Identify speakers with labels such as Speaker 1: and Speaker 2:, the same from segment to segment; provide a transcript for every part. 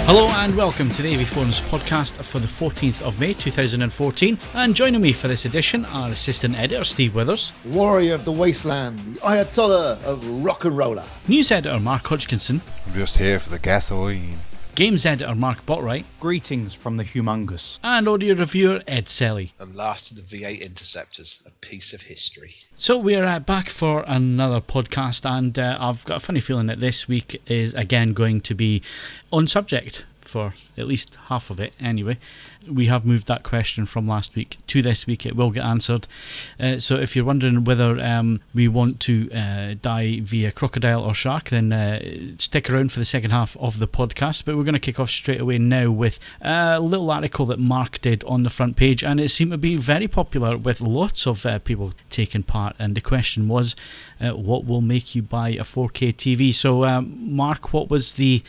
Speaker 1: Hello and welcome to the AVForums podcast for the 14th of May 2014, and joining me for this edition are Assistant Editor Steve Withers,
Speaker 2: the Warrior of the Wasteland, the Ayatollah of Rock and Roller,
Speaker 1: News Editor Mark Hodgkinson,
Speaker 3: I'm just here for the gasoline,
Speaker 1: Games Editor Mark Botwright,
Speaker 4: greetings from the humongous,
Speaker 1: and Audio Reviewer Ed Selley.
Speaker 5: And last of the V8 Interceptors, a piece of history.
Speaker 1: So we're back for another podcast, and I've got a funny feeling that this week is again going to be on subject for at least half of it anyway. We have moved that question from last week to this week. It will get answered. So if you're wondering whether we want to die via crocodile or shark, then stick around for the second half of the podcast. But we're going to kick off straight away now with a little article that Mark did on the front page, and it seemed to be very popular with lots of people taking part. And the question was, what will make you buy a 4K TV? So Mark, what was the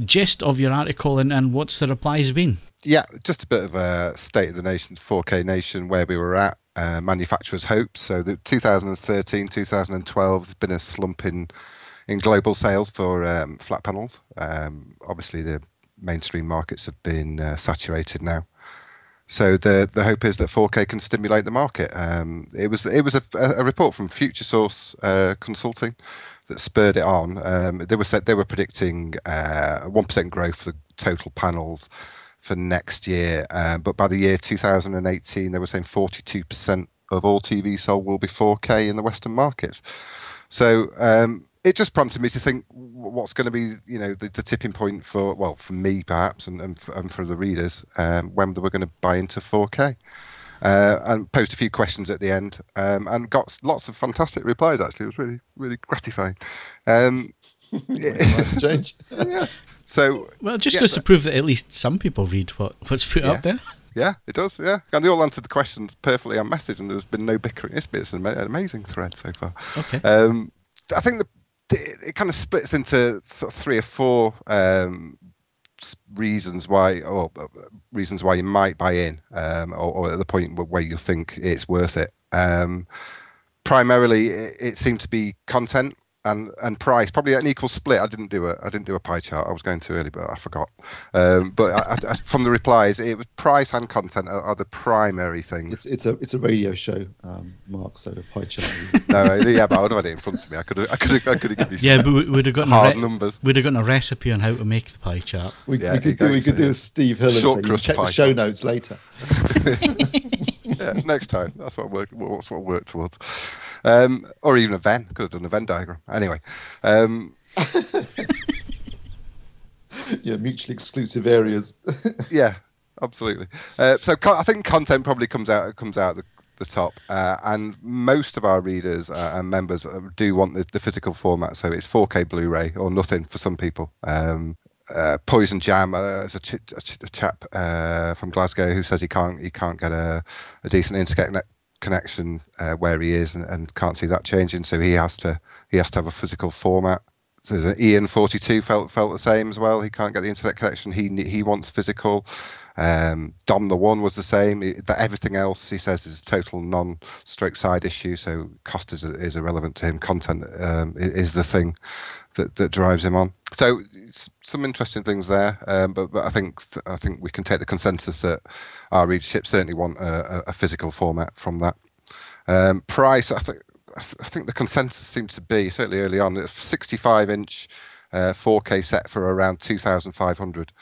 Speaker 1: gist of your article, and what's the replies been?
Speaker 3: Yeah, just a bit of a state of the nation, 4K nation, where we were at, manufacturers' hopes. So the 2013, 2012, there's been a slump in global sales for flat panels. Obviously, the mainstream markets have been saturated now. So the hope is that 4K can stimulate the market. It was a report from Future Source Consulting that spurred it on. They were predicting 1% growth for the total panels for next year, but by the year 2018, they were saying 42% of all TVs sold will be 4K in the Western markets. So it just prompted me to think, what's going to be, the tipping point for me perhaps, and for the readers, when they were going to buy into 4K. And posed a few questions at the end, and got lots of fantastic replies. Actually, it was really, really gratifying.
Speaker 2: Nice change.
Speaker 3: Yeah. So,
Speaker 1: well, just goes to prove that at least some people read what's put up there.
Speaker 3: Yeah, it does. Yeah, and they all answered the questions perfectly on message, and there's been no bickering. It's an amazing thread so far.
Speaker 1: Okay.
Speaker 3: I think it kind of splits into sort of 3 or 4 reasons why you might buy in, or at the point where you think it's worth it. Primarily, it seemed to be content and price, probably an equal split. I didn't do a pie chart. I was going too early, but I forgot. But from the replies, it was price and content are the primary things.
Speaker 2: It's a radio show, Mark. So the pie chart.
Speaker 3: No, yeah, but I would have had it in front of me. I could have given you some
Speaker 1: but we'd have gotten
Speaker 3: hard numbers.
Speaker 1: We'd have gotten a recipe on how to make the pie chart.
Speaker 2: We could do a Steve Hill and check the show notes later.
Speaker 3: Yeah, next time. That's what I work towards. Or even a Venn. Could have done a Venn diagram. Anyway.
Speaker 2: Yeah, mutually exclusive areas.
Speaker 3: Yeah, absolutely. So I think content probably comes out the top, and most of our readers and members do want the physical format. So it's 4K Blu-ray or nothing for some people. Poison Jam, there's a chap from Glasgow who says he can't get a decent internet connection where he is, and can't see that changing, so he has to have a physical format. So there's an Ian 42 felt the same as well. He can't get the internet connection. He wants physical. Dom the One was the same. Everything else, he says, is a total non-stroke side issue, so cost is irrelevant to him. Content is the thing that drives him on. So some interesting things there, but I think we can take the consensus that our readership certainly want a physical format from that. Price, I think the consensus seemed to be, certainly early on, a 65-inch 4K set for around 2,500.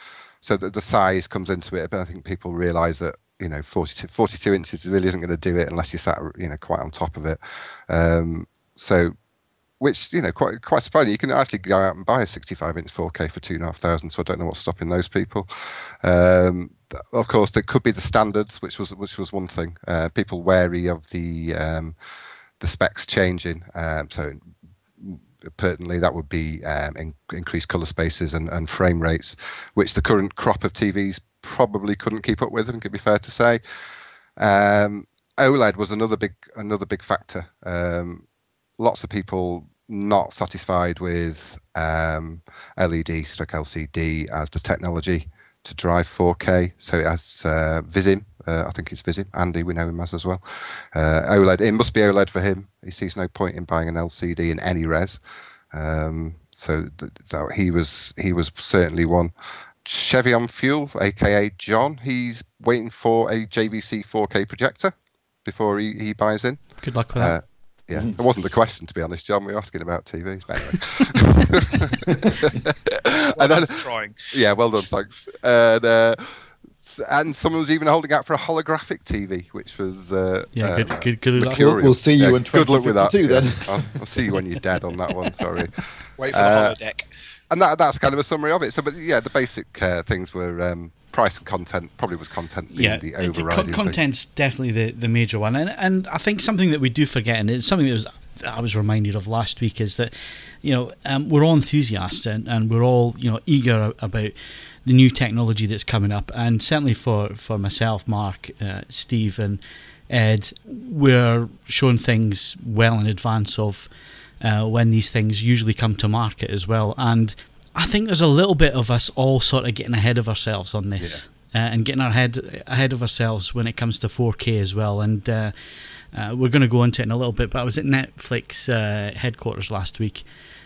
Speaker 3: So the size comes into it, but I think people realise that 42 inches really isn't going to do it unless you sat quite on top of it. So, which quite surprising. You can actually go out and buy a 65-inch 4K for 2,500. So I don't know what's stopping those people. Of course, there could be the standards, which was one thing. People wary of the specs changing. So pertinently, that would be increased colour spaces and frame rates, which the current crop of TVs probably couldn't keep up with, I think it'd be fair to say. OLED was another big factor. Lots of people not satisfied with LED/LCD as the technology to drive 4K. So it has Vizim. I think it's Vizim. Andy, we know him as well. OLED. It must be OLED for him. He sees no point in buying an LCD in any res. So he was certainly one. Chevy on Fuel, aka John, he's waiting for a JVC 4K projector before he buys in.
Speaker 1: Good luck with that.
Speaker 3: Yeah, it wasn't the question, to be honest, John. We were asking about TVs, but anyway.
Speaker 5: Well done, trying.
Speaker 3: Yeah, well done, thanks. And someone was even holding out for a holographic TV, which was
Speaker 1: good luck.
Speaker 2: We'll see you in
Speaker 3: good luck with that.
Speaker 2: 2052 then.
Speaker 3: I'll see you when you're dead on that one. Sorry.
Speaker 5: Wait for the holodeck.
Speaker 3: And that's kind of a summary of it. So, but yeah, the basic things were price and content. Probably was content being the overriding
Speaker 1: content's
Speaker 3: thing.
Speaker 1: Definitely the major one, and I think something that we do forget, and it's something that I was reminded of last week, is that we're all enthusiasts and we're all eager about the new technology that's coming up, and certainly for myself, Mark, Steve, and Ed, we're showing things well in advance of when these things usually come to market as well. And I think there's a little bit of us all sort of getting ahead of ourselves on this, and getting ahead of ourselves when it comes to 4K as well. And we're going to go into it in a little bit, but I was at Netflix headquarters last week,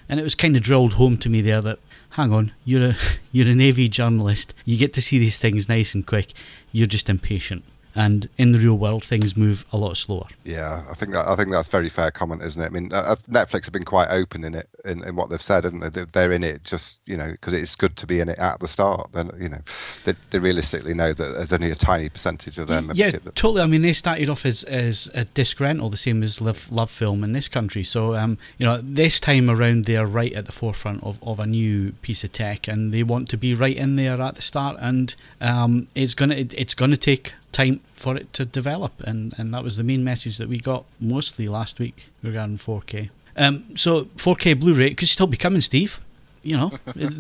Speaker 1: and it was kind of drilled home to me there that, hang on, you're an AV journalist, you get to see these things nice and quick, you're just impatient. And in the real world, things move a lot slower. Yeah,
Speaker 3: I think that's a very fair comment, isn't it? I mean, Netflix have been quite open in it, in what they've said, haven't they? They're in it just, because it's good to be in it at the start. Then, they realistically know that there's only a tiny percentage of their membership.
Speaker 1: Yeah, totally. I mean, they started off as a disc rental, the same as Love Film in this country. So, this time around, they're right at the forefront of a new piece of tech, and they want to be right in there at the start. And it's gonna take time for it to develop, and that was the main message that we got mostly last week regarding 4K. So 4K Blu-ray could still be coming, Steve. There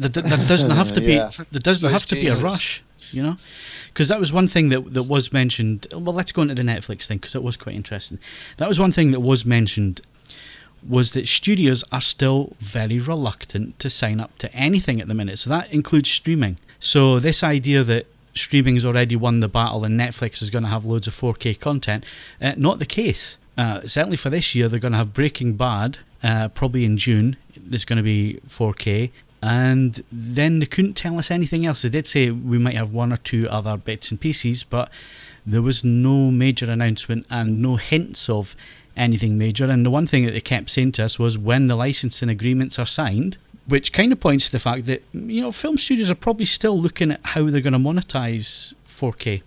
Speaker 1: doesn't have to be. There doesn't have to be a rush. Because that was one thing that was mentioned. Well, let's go into the Netflix thing, because it was quite interesting. That was one thing that was mentioned, was that studios are still very reluctant to sign up to anything at the minute. So that includes streaming. So this idea that streaming has already won the battle and Netflix is going to have loads of 4K content, not the case. Certainly for this year, they're going to have Breaking Bad, probably in June. There's going to be 4K. And then they couldn't tell us anything else. They did say we might have one or two other bits and pieces, but there was no major announcement and no hints of anything major. And the one thing that they kept saying to us was when the licensing agreements are signed, which kind of points to the fact that film studios are probably still looking at how they're going to monetize 4K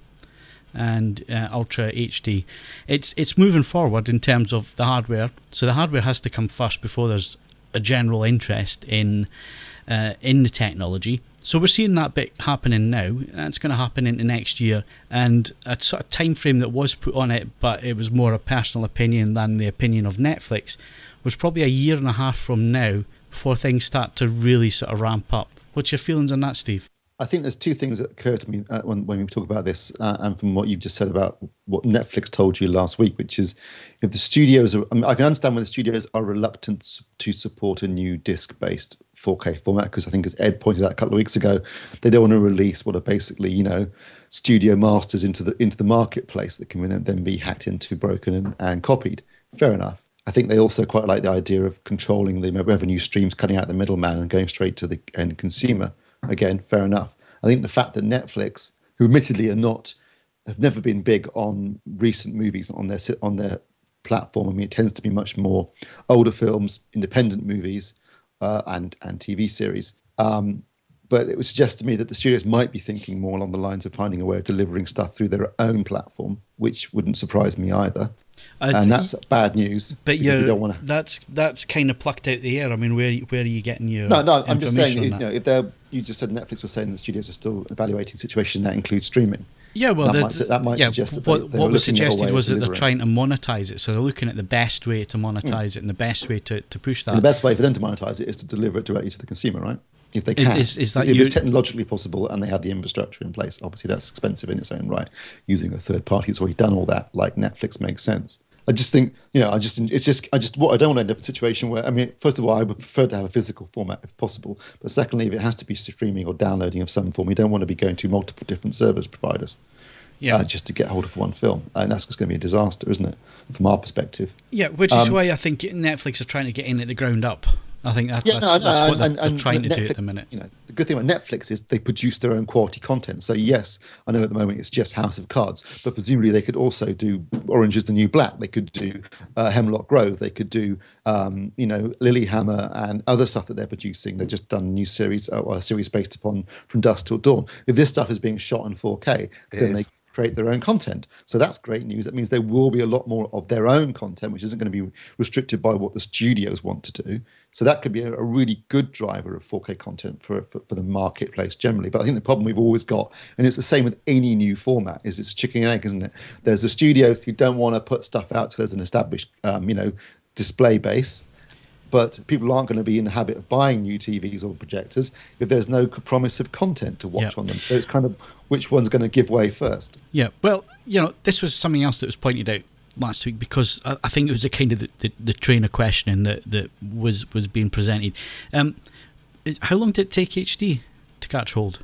Speaker 1: and Ultra HD. It's moving forward in terms of the hardware. So the hardware has to come first before there's a general interest in the technology. So we're seeing that bit happening now. That's going to happen into next year, and a sort of time frame that was put on it, but it was more a personal opinion than the opinion of Netflix, was probably a year and a half from now before things start to really sort of ramp up. What's your feelings on that, Steve?
Speaker 2: I think there's two things that occur to me when we talk about this, and from what you've just said about what Netflix told you last week, which is if the studios are, I can understand when the studios are reluctant to support a new disc-based 4K format, because I think, as Ed pointed out a couple of weeks ago, they don't want to release what are basically, studio masters into the marketplace that can then be hacked into, broken, and copied. Fair enough. I think they also quite like the idea of controlling the revenue streams, cutting out the middleman and going straight to the end consumer. Again, fair enough. I think the fact that Netflix, who admittedly have never been big on recent movies on their platform. I mean, it tends to be much more older films, independent movies, and TV series. But it would suggest to me that the studios might be thinking more along the lines of finding a way of delivering stuff through their own platform, which wouldn't surprise me either. And that's bad news. But you don't want to.
Speaker 1: That's kind of plucked out the air. I mean, where are you getting your?
Speaker 2: No. I'm just saying. You just said Netflix was saying the studios are still evaluating the situation that includes streaming.
Speaker 1: Yeah, well,
Speaker 2: that might suggest that
Speaker 1: what was suggested was that they're trying to monetize it. So they're looking at the best way to monetize it and the best way to push that.
Speaker 2: And the best way for them to monetize it is to deliver it directly to the consumer, right? If they can, if it's technologically possible and they have the infrastructure in place. Obviously, that's expensive in its own right. Using a third party that's already done all that, like Netflix, makes sense. I just think, what I don't want to end up in a situation where, I mean, first of all, I would prefer to have a physical format if possible. But secondly, if it has to be streaming or downloading of some form, we don't want to be going to multiple different service providers. Yeah, just to get hold of one film, and that's just going to be a disaster, isn't it, from our perspective?
Speaker 1: Yeah, which is why I think Netflix are trying to get in at the ground up. I think that's what they're trying to do at the minute.
Speaker 2: good thing about Netflix is they produce their own quality content. So yes, I know at the moment it's just House of Cards, but presumably they could also do Orange is the New Black. They could do Hemlock Grove. They could do Lilyhammer and other stuff that they're producing. They've just done a new series, a series based upon From Dusk Till Dawn. If this stuff is being shot in 4K, then they create their own content. So that's great news. That means there will be a lot more of their own content, which isn't going to be restricted by what the studios want to do. So that could be a really good driver of 4K content for the marketplace generally. But I think the problem we've always got, and it's the same with any new format, is it's chicken and egg, isn't it? There's the studios who don't want to put stuff out till there's an established, display base. But people aren't going to be in the habit of buying new TVs or projectors if there's no promise of content to watch on them. So it's kind of which one's going to give way first. Yeah.
Speaker 1: Well, this was something else that was pointed out last week, because I think it was a kind of the train of questioning that was being presented. How long did it take HD to catch hold?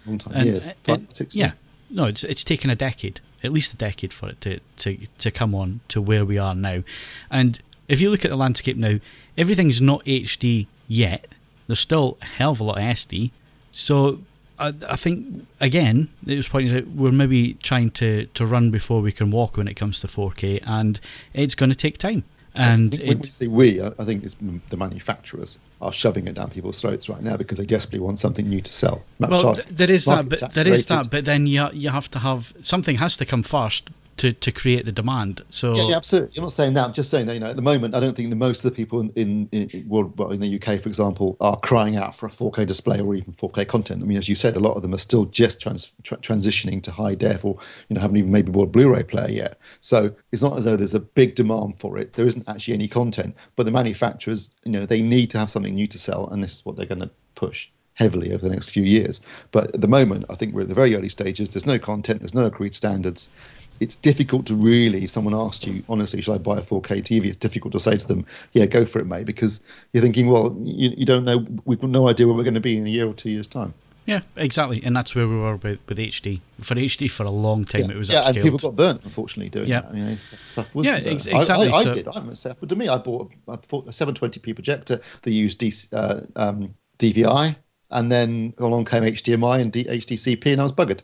Speaker 2: Long time, years, 5, 6 years.
Speaker 1: Yeah. No, it's taken a decade, at least a decade for it to come on to where we are now. And if you look at the landscape now, everything's not HD yet. There's still a hell of a lot of SD. So I think, again, it was pointed out, we're maybe trying to run before we can walk when it comes to 4K, and it's going to take time. And
Speaker 2: when we say we, I think it's the manufacturers are shoving it down people's throats right now because they desperately want something new to sell.
Speaker 1: There is that, but then you have to have, something has to come first to create the demand. So
Speaker 2: yeah, absolutely. I'm not saying that. I'm just saying that at the moment, I don't think most of the people in the UK, for example, are crying out for a 4K display or even 4K content. I mean, as you said, a lot of them are still just transitioning to high def, or haven't even maybe bought a Blu-ray player yet. So it's not as though there's a big demand for it. There isn't actually any content, but the manufacturers, they need to have something new to sell, and this is what they're going to push heavily over the next few years. But at the moment, I think we're at the very early stages. There's no content. There's no agreed standards. It's difficult to really, if someone asked you, honestly, should I buy a 4K TV? It's difficult to say to them, yeah, go for it, mate, because you're thinking, well, you don't know, we've got no idea where we're going to be in a year or 2 years' time.
Speaker 1: Yeah, exactly. And that's where we were with HD. For HD, for a long time, it was upscaled.
Speaker 2: Yeah, and people got burnt, unfortunately, doing that. I mean, stuff was,
Speaker 1: exactly.
Speaker 2: I did. I must say, to me, I bought a 720p projector that used DVI, and then along came HDMI and HDCP, and I was buggered.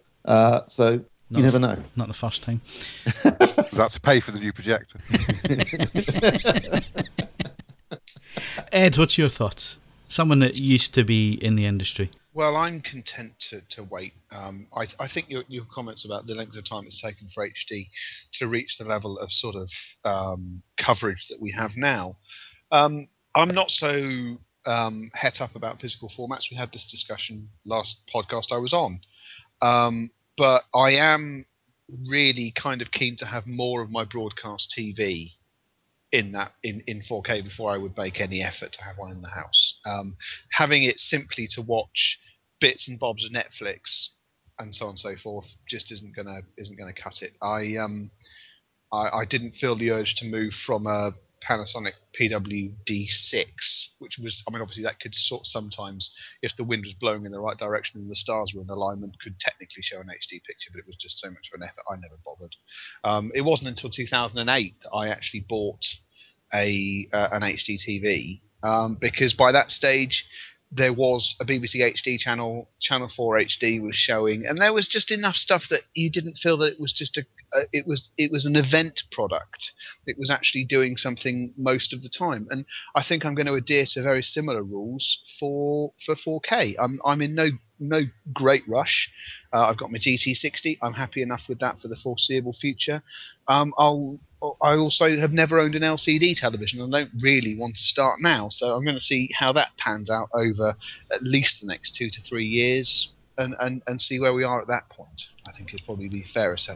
Speaker 2: So... You never know.
Speaker 1: Not the first time.
Speaker 3: That's to pay for the new projector.
Speaker 1: Ed, what's your thoughts? Someone that used to be in the industry.
Speaker 5: Well, I'm content to wait. I think your comments about the length of time it's taken for HD to reach the level of sort of coverage that we have now. I'm not so het up about physical formats. We had this discussion last podcast I was on. But I am really kind of keen to have more of my broadcast TV in 4K before I would make any effort to have one in the house. Having it simply to watch bits and bobs of Netflix and so on and so forth just isn't gonna cut it. I didn't feel the urge to move from a Panasonic PWD6, which was, I mean, obviously that could sometimes, if the wind was blowing in the right direction and the stars were in alignment, could technically show an HD picture, but it was just so much of an effort, I never bothered. It wasn't until 2008 that I actually bought an HD TV, because by that stage there was a BBC HD channel, Channel 4 HD was showing, and there was just enough stuff that you didn't feel that it was just it was an event product. It was actually doing something most of the time, and I think I'm going to adhere to very similar rules for 4K. I'm in no great rush. I've got my GT60. I'm happy enough with that for the foreseeable future. I also have never owned an LCD television and don't really want to start now. So I'm going to see how that pans out over at least the next 2 to 3 years and see where we are at that point. I think it's probably the fairest.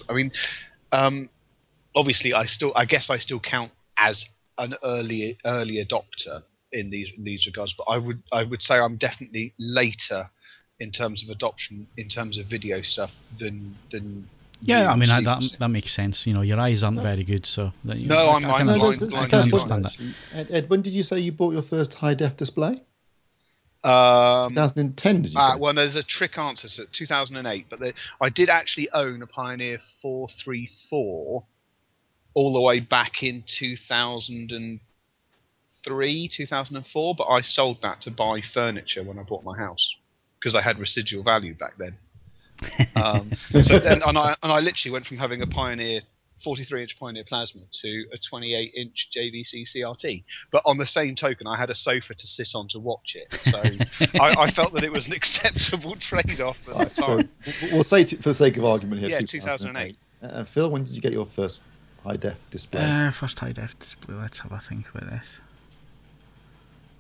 Speaker 5: I mean, obviously, I guess I still count as an early adopter in these regards, but I would say I'm definitely later in terms of adoption, in terms of video stuff than
Speaker 1: yeah, I mean that makes sense. Your eyes aren't very good, so
Speaker 5: I can understand
Speaker 2: that. Ed, when did you say you bought your first high def display? 2010, did you say?
Speaker 5: Well, there's a trick answer to 2008, but I did actually own a Pioneer 434 all the way back in 2003, 2004, but I sold that to buy furniture when I bought my house. because I had residual value back then. So then, and I literally went from having a Pioneer 43-inch Pioneer Plasma to a 28-inch JVC CRT. But on the same token, I had a sofa to sit on to watch it. So I felt that it was an acceptable trade-off at the time.
Speaker 2: So we'll say, for the sake of argument here,
Speaker 5: Yeah, 2008.
Speaker 2: Phil, when did you get your first high-def display?
Speaker 1: First high-def display, let's have a think about this.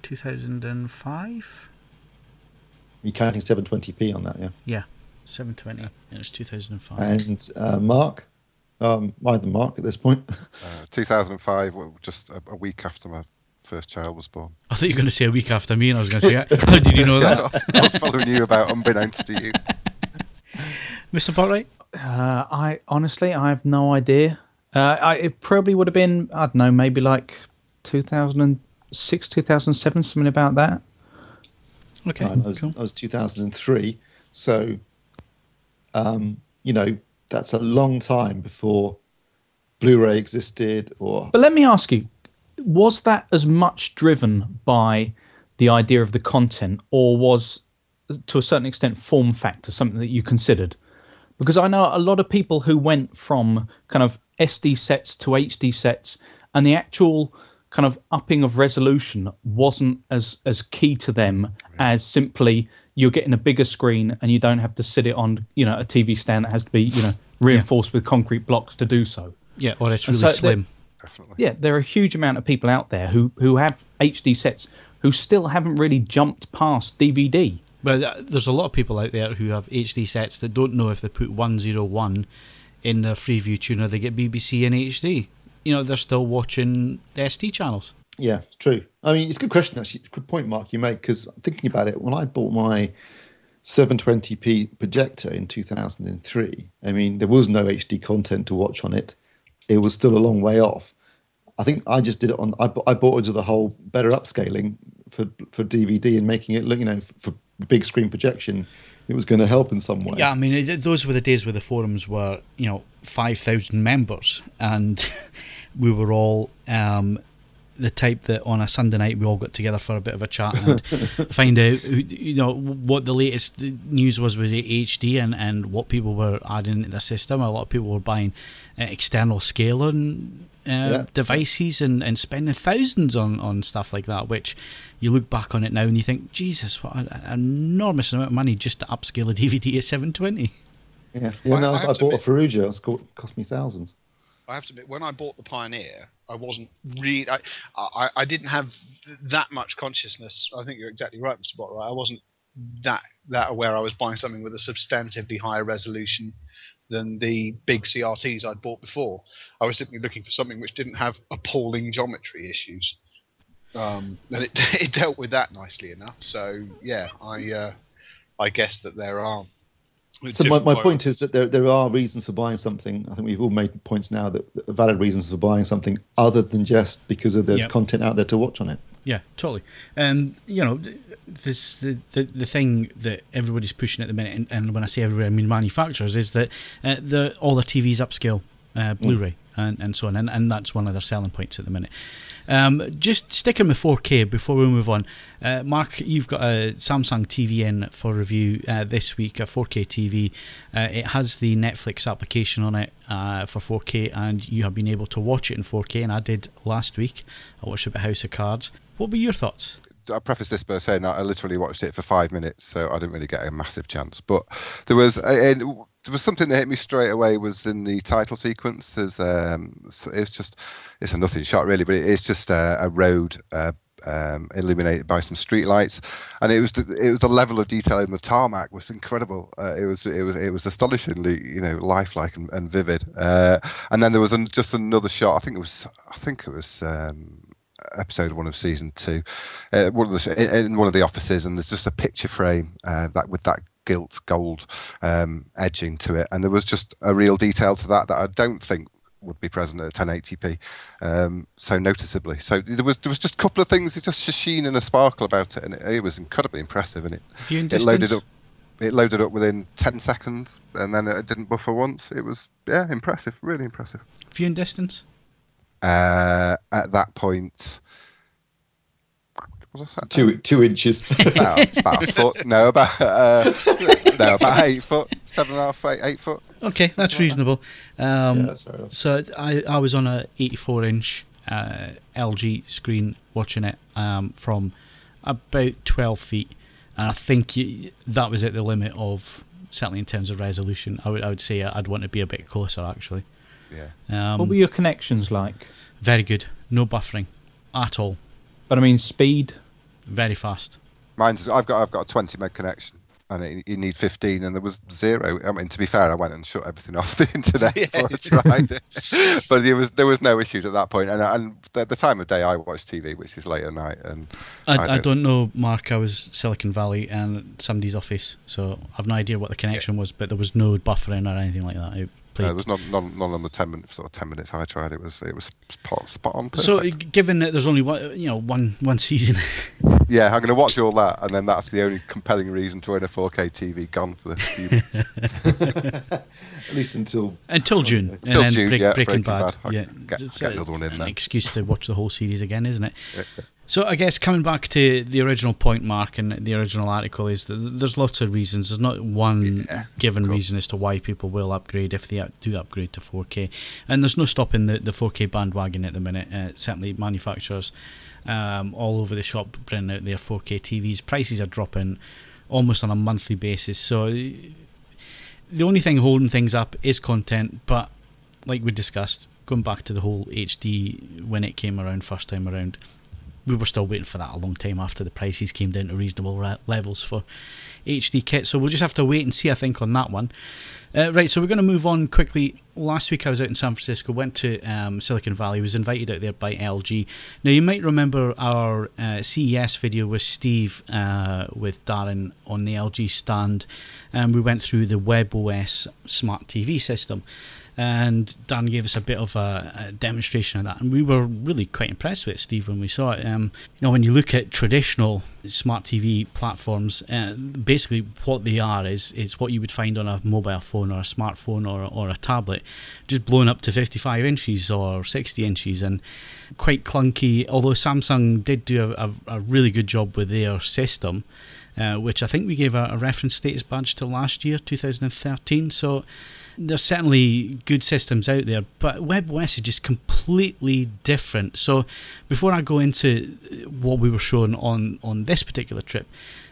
Speaker 1: 2005?
Speaker 2: You're counting 720p on that, yeah?
Speaker 1: Yeah, 720. It was 2005.
Speaker 2: And Mark? Either Mark at this point.
Speaker 3: 2005, just a week after my first child was born.
Speaker 1: I thought you were going to say a week after me, and I was going to say, how did you know that?
Speaker 3: I was following you about unbeknownst to you.
Speaker 1: Mr. Botwright?
Speaker 4: I honestly, I have no idea. It probably would have been, I don't know, maybe like 2006, 2007, something about that.
Speaker 1: Okay,
Speaker 2: I was 2003, so that's a long time before Blu-ray existed. But
Speaker 4: let me ask you, was that as much driven by the idea of the content, or was, to a certain extent, form factor something that you considered? Because I know a lot of people who went from kind of SD sets to HD sets, and the actual kind of upping of resolution wasn't as key to them as simply you're getting a bigger screen and you don't have to sit it on, a TV stand that has to be, reinforced with concrete blocks to do so.
Speaker 1: Yeah, or it's really slim.
Speaker 3: Definitely.
Speaker 4: Yeah, there are a huge amount of people out there who have HD sets who still haven't really jumped past DVD.
Speaker 1: But there's a lot of people out there who have HD sets that don't know if they put 101 in their Freeview tuner, they get BBC in HD. They're still watching the SD channels.
Speaker 2: Yeah, it's true. I mean, it's a good question, actually. Good point, Mark, you make, because thinking about it, when I bought my 720p projector in 2003, I mean, there was no HD content to watch on it. It was still a long way off. I think I just did it on, I bought into the whole better upscaling for DVD and making it look, for big screen projection. It was going to help in some way.
Speaker 1: Yeah, I mean, those were the days where the forums were, 5,000 members, and we were all the type that on a Sunday night we all got together for a bit of a chat and find out, what the latest news was with HD and what people were adding into their system. A lot of people were buying external scaling devices and spending thousands on stuff like that, which you look back on it now and you think, Jesus, what an enormous amount of money just to upscale a DVD at 720.
Speaker 2: Yeah, I bought a Ferrugia. It cost me thousands.
Speaker 5: I have to admit, when I bought the Pioneer, I wasn't really. I didn't have that much consciousness. I think you're exactly right, Mr. Botwright. I wasn't that aware I was buying something with a substantively higher resolution than the big CRTs I'd bought before. I was simply looking for something which didn't have appalling geometry issues, and it dealt with that nicely enough. So yeah, I guess that there are.
Speaker 2: So my point is that there are reasons for buying something. I think we've all made points now that are valid reasons for buying something other than just because of there's content out there to watch on it.
Speaker 1: Yeah, totally. And this the thing that everybody's pushing at the minute, and when I say everybody, I mean manufacturers, is that all the TVs upscale Blu-ray and so on, and that's one of their selling points at the minute. Just sticking with 4K before we move on. Mark, you've got a Samsung TV in for review this week, a 4K TV. It has the Netflix application on it for 4K, and you have been able to watch it in 4K, and I did last week. I watched it at House of Cards. What were your thoughts?
Speaker 3: I preface this by saying I literally watched it for 5 minits, so I didn't really get a massive chance. But there was something that hit me straight away was in the title sequence. It's a nothing shot really, but it's just a road illuminated by some street lights, and it was the level of detail in the tarmac was incredible. It was astonishingly lifelike and vivid. And then there was just another shot. I think it was. Episode 1 of season 2, in one of the offices, and there's just a picture frame that with that gilt gold edging to it, and there was just a real detail to that I don't think would be present at 1080p so noticeably. So there was just a couple of things, just a sheen and a sparkle about it, and it was incredibly impressive. And it loaded up within 10 seconds, and then it didn't buffer once. It was impressive, really impressive.
Speaker 1: Viewing distance?
Speaker 3: At that point, Was I sat down?
Speaker 2: 2 inches.
Speaker 3: About a foot. No, about 8 foot, 7.5, 8 foot.
Speaker 1: Okay, that's reasonable.
Speaker 2: That's fair enough.
Speaker 1: So I was on a 84-inch LG screen watching it from about 12 feet, and I think that was at the limit of, certainly in terms of resolution. I would say I'd want to be a bit closer, actually.
Speaker 3: Yeah.
Speaker 4: What were your connections like?
Speaker 1: Very good. No buffering at all.
Speaker 4: But I mean, speed?
Speaker 1: Very fast.
Speaker 3: I've got a 20 meg connection, and you need 15, and there was 0. I mean, to be fair, I went and shut everything off the internet before I tried it. But there was no issues at that point. And the time of day I watch TV, which is late at night, and
Speaker 1: I don't know, Mark. I was Silicon Valley and somebody's office, so I've no idea what the connection was, but there was no buffering or anything like that.
Speaker 3: There was none on the 10 minutes I tried. It was spot on. Perfect.
Speaker 1: So, given that there's only one season,
Speaker 3: yeah, I'm going to watch all that, and then that's the only compelling reason to own a 4K TV. Gone for the few months.
Speaker 2: At least until
Speaker 1: June.
Speaker 3: Until June,
Speaker 1: Breaking Bad.
Speaker 3: Yeah, get another one in there.
Speaker 1: An excuse to watch the whole series again, isn't it?
Speaker 3: Yeah.
Speaker 1: So I guess coming back to the original point, Mark, and the original article is that there's lots of reasons. There's not one given reason as to why people will upgrade if they do upgrade to 4K. And there's no stopping the 4K bandwagon at the minute. Certainly manufacturers all over the shop bringing out their 4K TVs. Prices are dropping almost on a monthly basis. So the only thing holding things up is content. But like we discussed, going back to the whole HD when it came around first time around, we were still waiting for that a long time after the prices came down to reasonable levels for HD kit. So we'll just have to wait and see, I think, on that one. Right, so we're going to move on quickly. Last week I was out in San Francisco, went to Silicon Valley, was invited out there by LG. Now, you might remember our CES video with Steve, with Darren on the LG stand, and we went through the webOS smart TV system. And Dan gave us a bit of a demonstration of that, and we were really quite impressed with it, Steve, when we saw it. When you look at traditional smart TV platforms, basically what they are is what you would find on a mobile phone or a smartphone or a tablet, just blown up to 55 inches or 60 inches, and quite clunky, although Samsung did do a really good job with their system, which I think we gave a reference status badge to last year, 2013, so there's certainly good systems out there, but webOS is just completely different. So before I go into what we were showing on this particular trip,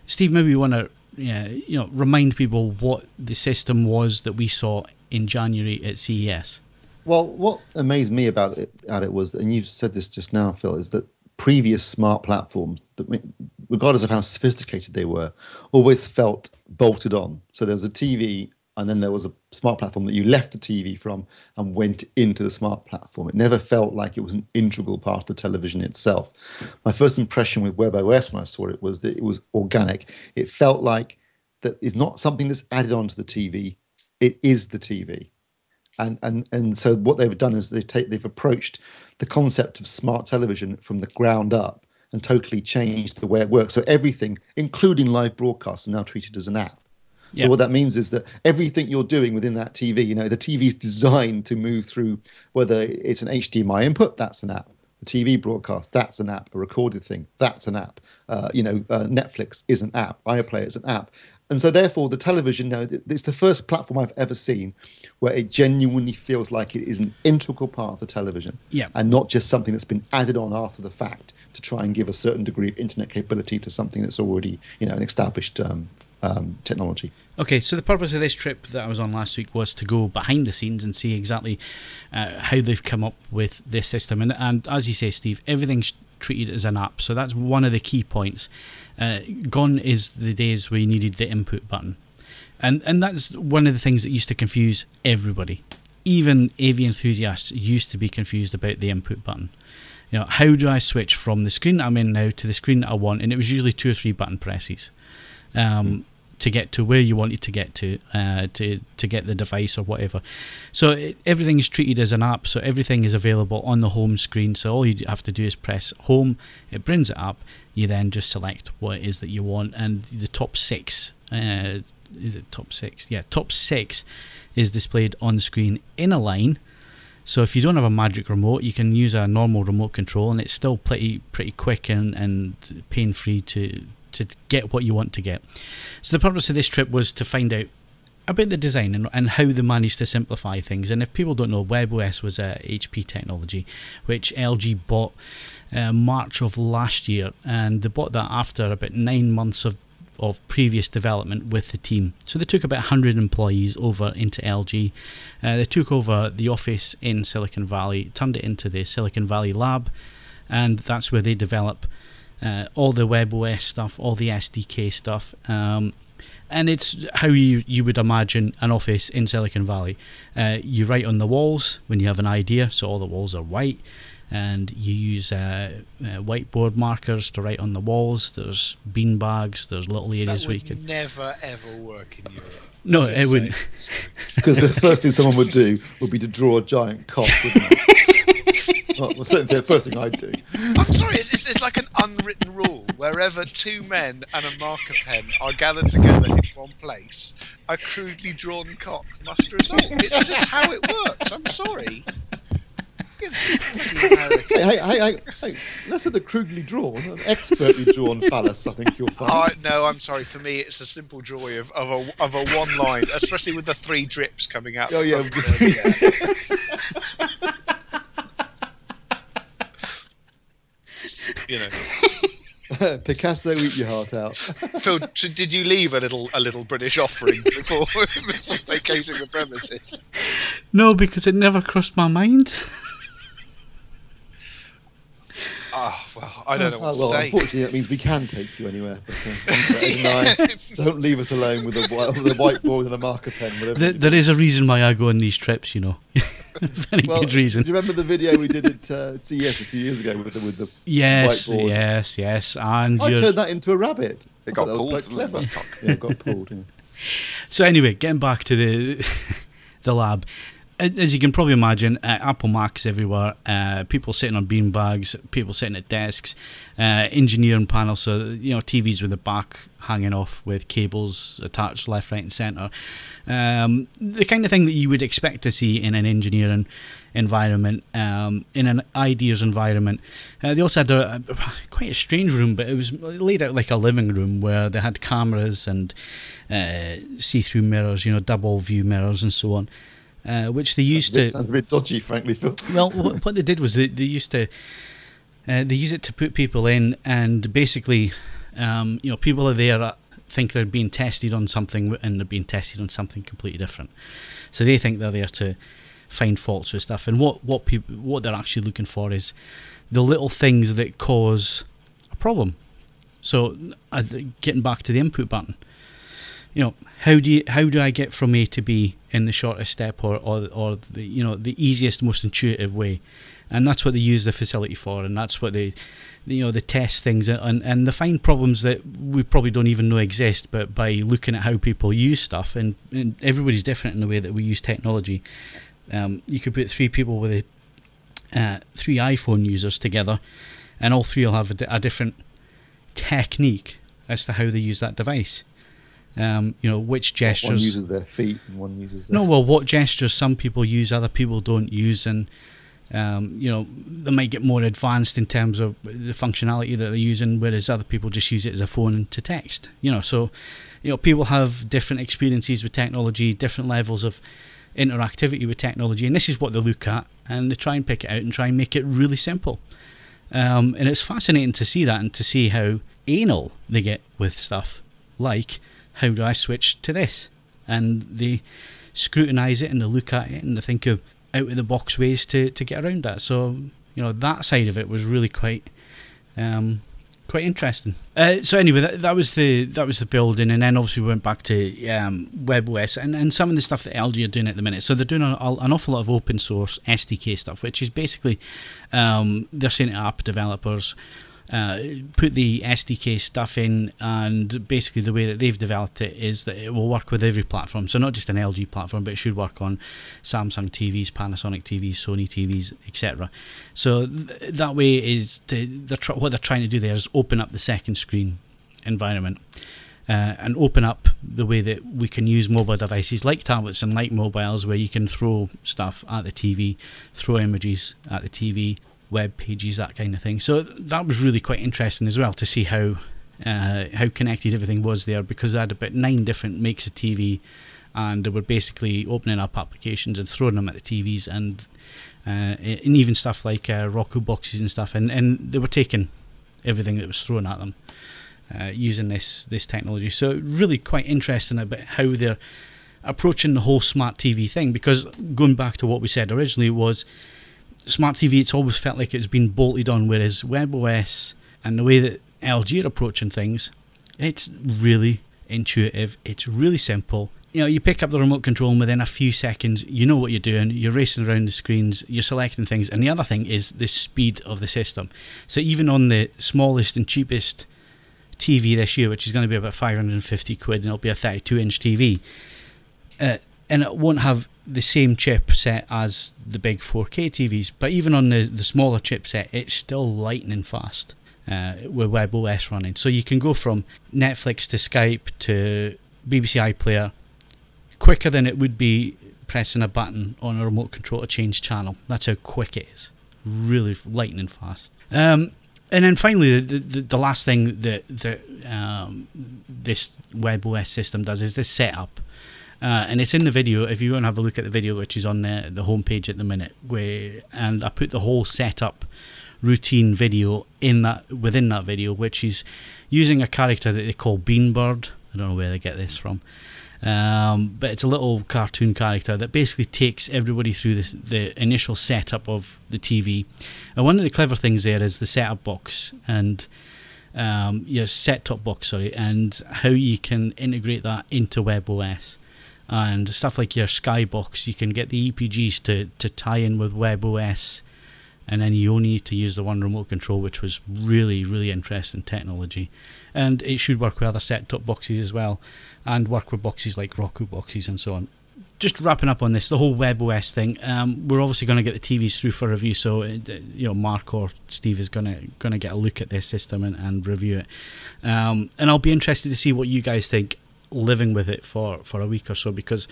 Speaker 1: Steve, maybe you want to remind people what the system was that we saw in January at CES.
Speaker 2: Well, what amazed me about it was, and you've said this just now, Phil, is that previous smart platforms, regardless of how sophisticated they were, always felt bolted on. So there was a TV, and then there was a smart platform that you left the TV from and went into the smart platform. It never felt like it was an integral part of the television itself. My first impression with webOS when I saw it was that it was organic. It felt like that it's not something that's added onto the TV. It is the TV. And so what they've done is they've approached the concept of smart television from the ground up and totally changed the way it works. So everything, including live broadcasts, is now treated as an app. So what that means is that everything you're doing within that TV, the TV is designed to move through, whether it's an HDMI input, that's an app. A TV broadcast, that's an app. A recorded thing, that's an app. Netflix is an app. iPlayer is an app. And so therefore the television, it's the first platform I've ever seen where it genuinely feels like it is an integral part of the television, and not just something that's been added on after the fact to try and give a certain degree of internet capability to something that's already an established technology.
Speaker 1: Okay, so the purpose of this trip that I was on last week was to go behind the scenes and see exactly how they've come up with this system. And as you say, Steve, everything's treated as an app, so that's one of the key points. Gone is the days where you needed the input button. And that's one of the things that used to confuse everybody. Even AV enthusiasts used to be confused about the input button. How do I switch from the screen I'm in now to the screen that I want? And it was usually 2 or 3 button presses to get to where you wanted to get to get the device or whatever. So everything is treated as an app, so everything is available on the home screen. So all you have to do is press home, it brings it up, you then just select what it is that you want, and the top 6, is it top 6? Yeah, top 6 is displayed on the screen in a line. So if you don't have a magic remote, you can use a normal remote control, and it's still pretty quick and pain-free to get what you want to get. So the purpose of this trip was to find out about the design and how they managed to simplify things. And if people don't know, webOS was a HP technology which LG bought March of last year, and they bought that after about 9 months of previous development with the team. So they took about 100 employees over into LG. They took over the office in Silicon Valley, turned it into the Silicon Valley lab, and that's where they develop all the webOS stuff, all the SDK stuff, and it's how you would imagine an office in Silicon Valley. You write on the walls when you have an idea, so all the walls are white, and you use whiteboard markers to write on the walls. There's bean bags, there's little areas where you can...
Speaker 5: never ever work in Europe.
Speaker 1: No, it wouldn't.
Speaker 2: Because the first thing someone would do would be to draw a giant cock, wouldn't it? Well, certainly the first thing I'd do.
Speaker 5: I'm sorry, it's like an unwritten rule. Wherever two men and a marker pen are gathered together in one place, a crudely drawn cock must result. It's just how it works. I'm sorry.
Speaker 2: Hey, that's the crudely drawn, expertly drawn phallus. I think you'll find.
Speaker 5: No, I'm sorry. For me, it's a simple drawing of a one line, especially with the 3 drips coming out.
Speaker 2: Oh yeah.
Speaker 5: You know.
Speaker 2: Picasso, eat your heart out.
Speaker 5: Phil, did you leave a little British offering before vacating the premises?
Speaker 1: No, because it never crossed my mind.
Speaker 5: Well, I don't know what to say.
Speaker 2: Unfortunately, that means we can take you anywhere. But, Ed and I, don't leave us alone with a whiteboard and a marker pen.
Speaker 1: There is a reason why I go on these trips, you know. Very good reason.
Speaker 2: Do you remember the video we did at CES a few years ago with the whiteboard?
Speaker 1: Yes. And
Speaker 2: I turned that into a rabbit.
Speaker 3: It got pulled.
Speaker 2: Quite clever. Yeah, it got pulled. Yeah.
Speaker 1: So anyway, getting back to the lab. As you can probably imagine, Apple Macs everywhere, people sitting on beanbags, people sitting at desks, engineering panels, so TVs with the back hanging off with cables attached left, right and centre. The kind of thing that you would expect to see in an engineering environment, in an ideas environment. They also had quite a strange room, but it was laid out like a living room where they had cameras and see-through mirrors, double view mirrors and so on. Which they used to...
Speaker 2: Sounds a bit dodgy, frankly, Phil.
Speaker 1: Well, what they did was they used to... they use it to put people in, and basically, people are there think they're being tested on something, and they're being tested on something completely different. So they think they're there to find faults with stuff, and what they're actually looking for is the little things that cause a problem. So, getting back to the input button, how do I get from A to B in the shortest step or the easiest, most intuitive way? And that's what they use the facility for, and that's what they test things and they find problems that we probably don't even know exist, but by looking at how people use stuff, and everybody's different in the way that we use technology. You could put 3 people with 3 iPhone users together, and all 3 will have a different technique as to how they use that device. Which gestures...
Speaker 2: One uses their feet and one uses their...
Speaker 1: what gestures some people use, other people don't use, and they might get more advanced in terms of the functionality that they're using, whereas other people just use it as a phone to text. So people have different experiences with technology, different levels of interactivity with technology, and this is what they look at, and they try and pick it out and try and make it really simple. And it's fascinating to see that, and to see how anal they get with stuff like, how do I switch to this? And they scrutinise it, and they look at it, and they think of out-of-the-box ways to get around that. So, that side of it was really quite interesting. So anyway, that was the building, and then obviously we went back to webOS and some of the stuff that LG are doing at the minute. So they're doing an awful lot of open source SDK stuff, which is basically they're saying to app developers, put the SDK stuff in, and basically the way that they've developed it is that it will work with every platform. So not just an LG platform, but it should work on Samsung TVs, Panasonic TVs, Sony TVs, etc. So that way is what they're trying to do there is open up the second screen environment. and open up the way that we can use mobile devices like tablets and like mobiles, where you can throw stuff at the TV, throw images at the TV, web pages, that kind of thing. So that was really quite interesting as well, to see how connected everything was there, because I had about 9 different makes of TV, and they were basically opening up applications and throwing them at the TVs, and even stuff like Roku boxes and stuff, and they were taking everything that was thrown at them using this technology. So really quite interesting about how they're approaching the whole smart TV thing, because going back to what we said originally, was smart TV, it's always felt like it's been bolted on, whereas webOS and the way that LG are approaching things, it's really intuitive, it's really simple. You know, you pick up the remote control and within a few seconds you know what you're doing, you're racing around the screens, you're selecting things. And the other thing is the speed of the system. So even on the smallest and cheapest TV this year, which is going to be about 550 quid, and it'll be a 32-inch TV, and it won't have the same chipset as the big 4K TVs, but even on the smaller chipset, it's still lightning fast with webOS running. So you can go from Netflix to Skype to BBC iPlayer quicker than it would be pressing a button on a remote control to change channel. That's how quick it is. Really lightning fast. And then finally, the last thing that this webOS system does is this setup. And it's in the video. If you want to have a look at the video, which is on the homepage at the minute, and I put the whole setup routine video within that video, which is using a character that they call Beanbird. I don't know where they get this from. But it's a little cartoon character that basically takes everybody through the initial setup of the TV. And one of the clever things there is the setup box and your set-top box, and how you can integrate that into webOS. And stuff like your Skybox, you can get the EPGs to tie in with webOS, and then you only need to use the one remote control, which was really, really interesting technology. And it should work with other set-top boxes as well, and work with boxes like Roku boxes and so on. Just wrapping up on this, the whole webOS thing, we're obviously going to get the TVs through for review, so Mark or Steve is going to get a look at this system and review it. And I'll be interested to see what you guys think living with it for a week or so, because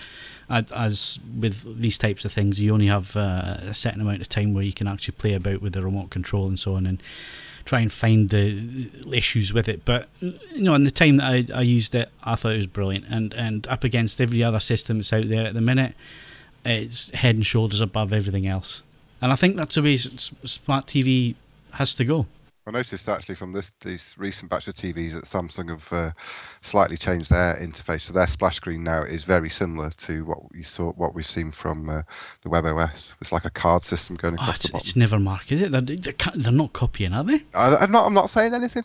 Speaker 1: as with these types of things, you only have a certain amount of time where you can actually play about with the remote control and so on, and try and find the issues with it. But in the time that I used it, I thought it was brilliant, and up against every other system that's out there at the minute, it's head and shoulders above everything else. And I think that's the way smart TV has to go.
Speaker 3: I noticed actually from this recent batch of TVs that Samsung have slightly changed their interface, so their splash screen now is very similar to what we've seen from the webOS. It's like a card system going across the bottom. It's
Speaker 1: never Mark, is it? They're not copying, are they?
Speaker 3: I'm not saying anything.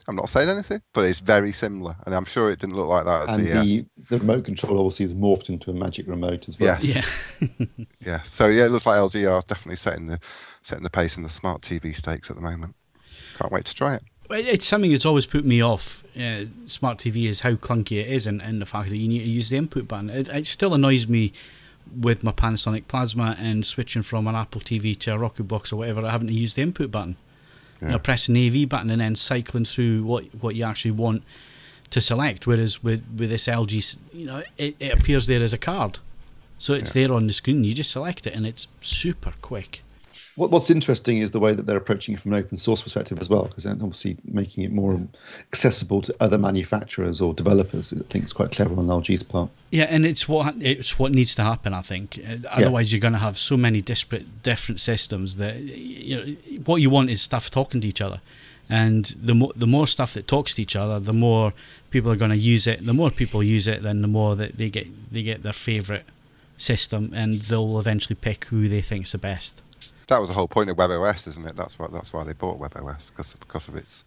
Speaker 3: But it's very similar, and I'm sure it didn't look like that at CES.
Speaker 2: And the remote control obviously is morphed into a magic remote as well.
Speaker 3: Yes. Yeah. Yeah. So yeah, it looks like LG are definitely setting the pace in the smart TV stakes at the moment. Can't wait to try it.
Speaker 1: It's something that's always put me off. Smart TV is how clunky it is, and the fact that you need to use the input button. It still annoys me with my Panasonic Plasma and switching from an Apple TV to a Roku box or whatever, having to use the input button. Yeah. Pressing the AV button and then cycling through what you actually want to select. Whereas with this LG, it appears there as a card, so it's there on the screen. You just select it, and it's super quick.
Speaker 2: What's interesting is the way that they're approaching it from an open source perspective as well, because they're obviously making it more accessible to other manufacturers or developers. I think it's quite clever on LG's part. Yeah,
Speaker 1: and it's what needs to happen, I think. Otherwise, you're going to have so many different systems that what you want is stuff talking to each other, and the more stuff that talks to each other, the more people are going to use it. The more people use it, then the more that they get their favourite system, and they'll eventually pick who they think's the best.
Speaker 3: That was the whole point of webOS, isn't it? That's why they bought webOS, because of its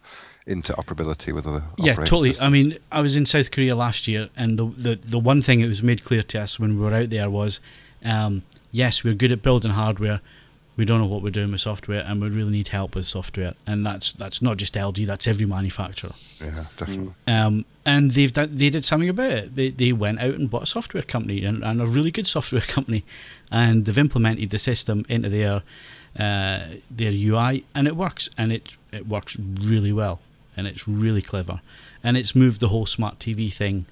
Speaker 3: interoperability with other
Speaker 1: totally systems.
Speaker 3: I
Speaker 1: mean, I was in South Korea last year, and the one thing that was made clear to us when we were out there was, yes, we're good at building hardware, we don't know what we're doing with software, and we really need help with software. And that's not just LG, that's every manufacturer.
Speaker 3: Yeah, definitely.
Speaker 1: And they did something about it. They went out and bought a software company, and a really good software company, and they've implemented the system into their UI, and it works, and it works really well, and it's really clever, and it's moved the whole smart TV thing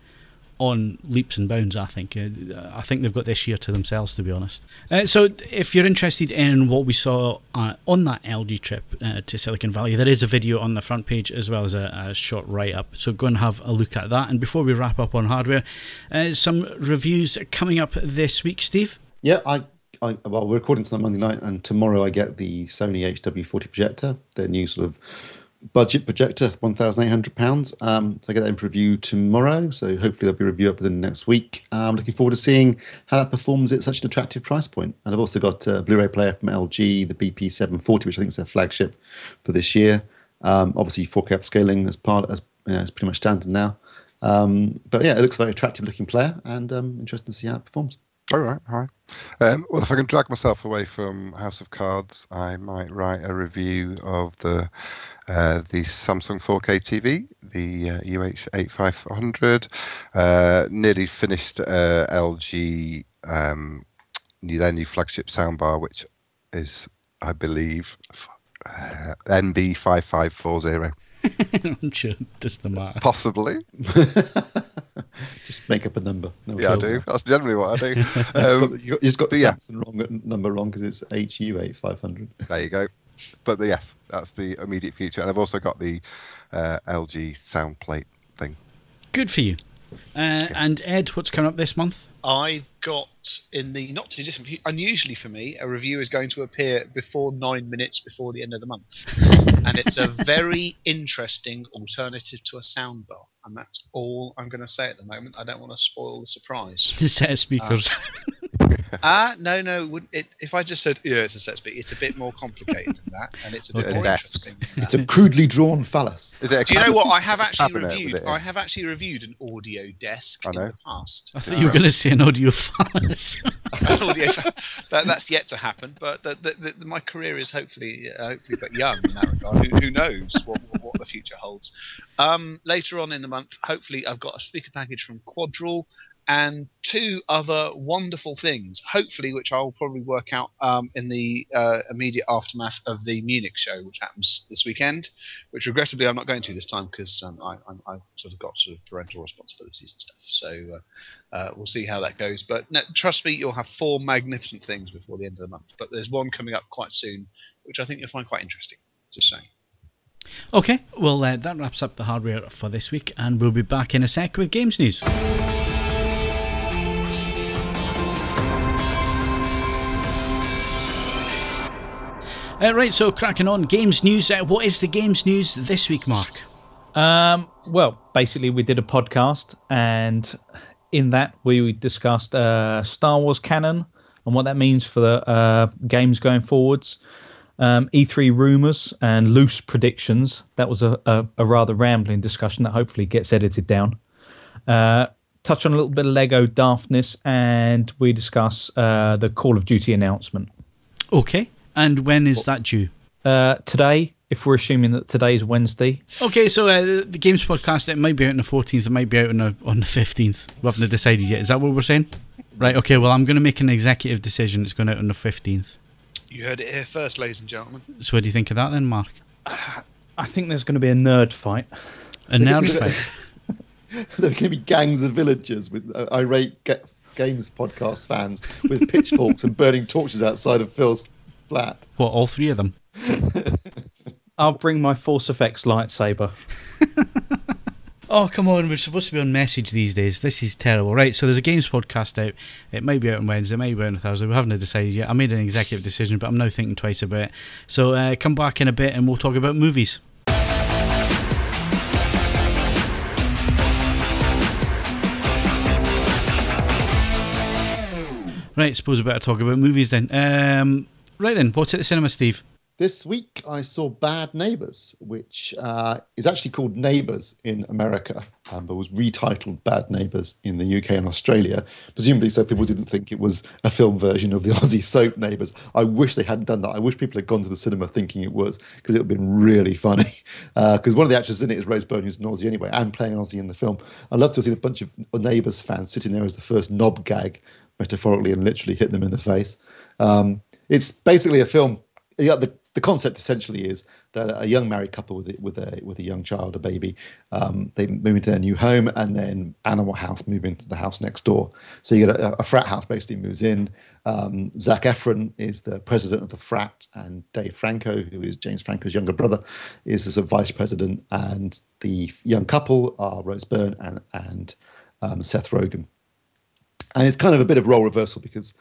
Speaker 1: on leaps and bounds, I think. I think they've got this year to themselves, to be honest. So if you're interested in what we saw on that LG trip to Silicon Valley, there is a video on the front page as well as a short write-up. So go and have a look at that. And before we wrap up on hardware, some reviews coming up this week, Steve?
Speaker 2: Yeah, well, we're recording tonight Monday night, and tomorrow I get the Sony HW40 projector, their new sort of budget projector, £1,800. So I get that in for review tomorrow. So hopefully there'll be a review up within the next week. I'm looking forward to seeing how that performs at such an attractive price point. And I've also got a Blu-ray player from LG, the BP740, which I think is their flagship for this year. Obviously 4K upscaling as it's pretty much standard now. But yeah, it looks a very attractive looking player, and interesting to see how it performs.
Speaker 3: All right, hi. Well, if I can drag myself away from House of Cards, I might write a review of the Samsung 4K TV, the UH8500. Nearly finished LG their new flagship soundbar, which is, I believe, NB5540.
Speaker 1: I'm sure it doesn't matter.
Speaker 3: Possibly.
Speaker 2: Just make up a number. No,
Speaker 3: yeah, I do. That's generally what I do.
Speaker 2: You just got the Samsung number wrong because it's HU8500.
Speaker 3: There you go. But yes, that's the immediate future. And I've also got the LG sound plate thing.
Speaker 1: Good for you. Yes. And Ed, what's coming up this month?
Speaker 5: I've got, in the not too distant future, unusually for me, a review is going to appear before 9 minutes before the end of the month. And it's a very interesting alternative to a soundbar. And that's all I'm going to say at the moment. I don't want to spoil the surprise.
Speaker 1: The set of speakers.
Speaker 5: No. If I just said, yeah, it's a set speaker, it's a bit more complicated than that. And it's a bit more interesting.
Speaker 2: It's a crudely drawn phallus.
Speaker 5: Do you know what? I have actually reviewed an audio desk in the past.
Speaker 1: I thought you were going to say an audio phallus.
Speaker 5: That's yet to happen, but my career is hopefully but young in that regard. Who knows what the future holds? Later on in the month, hopefully, I've got a speaker package from Quadral and 2 other wonderful things, hopefully, which I'll probably work out in the immediate aftermath of the Munich show, which happens this weekend, which regrettably I'm not going to this time because I've sort of got parental responsibilities and stuff. So we'll see how that goes. But no, trust me, you'll have 4 magnificent things before the end of the month. But there's one coming up quite soon, which I think you'll find quite interesting. Just saying.
Speaker 1: Okay, well, that wraps up the hardware for this week, and we'll be back in a sec with games news. Right, so cracking on, games news. What is the games news this week, Mark?
Speaker 4: Well, basically we did a podcast, and in that we discussed Star Wars canon and what that means for the games going forwards, E3 rumours and loose predictions. That was a rather rambling discussion that hopefully gets edited down. Touch on a little bit of Lego daftness, and we discuss the Call of Duty announcement.
Speaker 1: Okay. And when is that due?
Speaker 4: Today, if we're assuming that today's Wednesday.
Speaker 1: Okay, so the Games Podcast, it might be out on the 14th, it might be out on the 15th. We haven't decided yet. Is that what we're saying? Right, okay, well, I'm going to make an executive decision. It's going out on the 15th.
Speaker 5: You heard it here first, ladies and gentlemen.
Speaker 1: So what do you think of that then, Mark?
Speaker 4: I think there's going to be a nerd fight.
Speaker 1: A nerd fight?
Speaker 2: There are going to be gangs of villagers with irate Games Podcast fans with pitchforks and burning torches outside of Phil's flat.
Speaker 1: What, all 3 of them?
Speaker 4: I'll bring my Force Effects lightsaber.
Speaker 1: Oh, come on, we're supposed to be on message these days. This is terrible. Right, so there's a games podcast out. It may be out on Wednesday, it may be out on Thursday. We haven't decided yet. I made an executive decision, but I'm now thinking twice about it. So come back in a bit and we'll talk about movies. Right, suppose we better talk about movies then. Right then, what's at the cinema, Steve?
Speaker 2: This week I saw Bad Neighbours, which is actually called Neighbours in America, but was retitled Bad Neighbours in the UK and Australia, presumably so people didn't think it was a film version of the Aussie soap Neighbours. I wish they hadn't done that. I wish people had gone to the cinema thinking it was, because it would have been really funny. Because one of the actors in it is Rose Byrne, who's an Aussie anyway, and playing Aussie in the film. I'd love to have seen a bunch of Neighbours fans sitting there as the first knob gag, metaphorically and literally hit them in the face. It's basically a film. You got the concept essentially is that a young married couple with a young child, a baby, they move into their new home, and then Animal House move into the house next door. So you get a frat house basically moves in. Zac Efron is the president of the frat, and Dave Franco, who is James Franco's younger brother, is the sort of vice president. And the young couple are Rose Byrne and Seth Rogen. And it's kind of a bit of role reversal because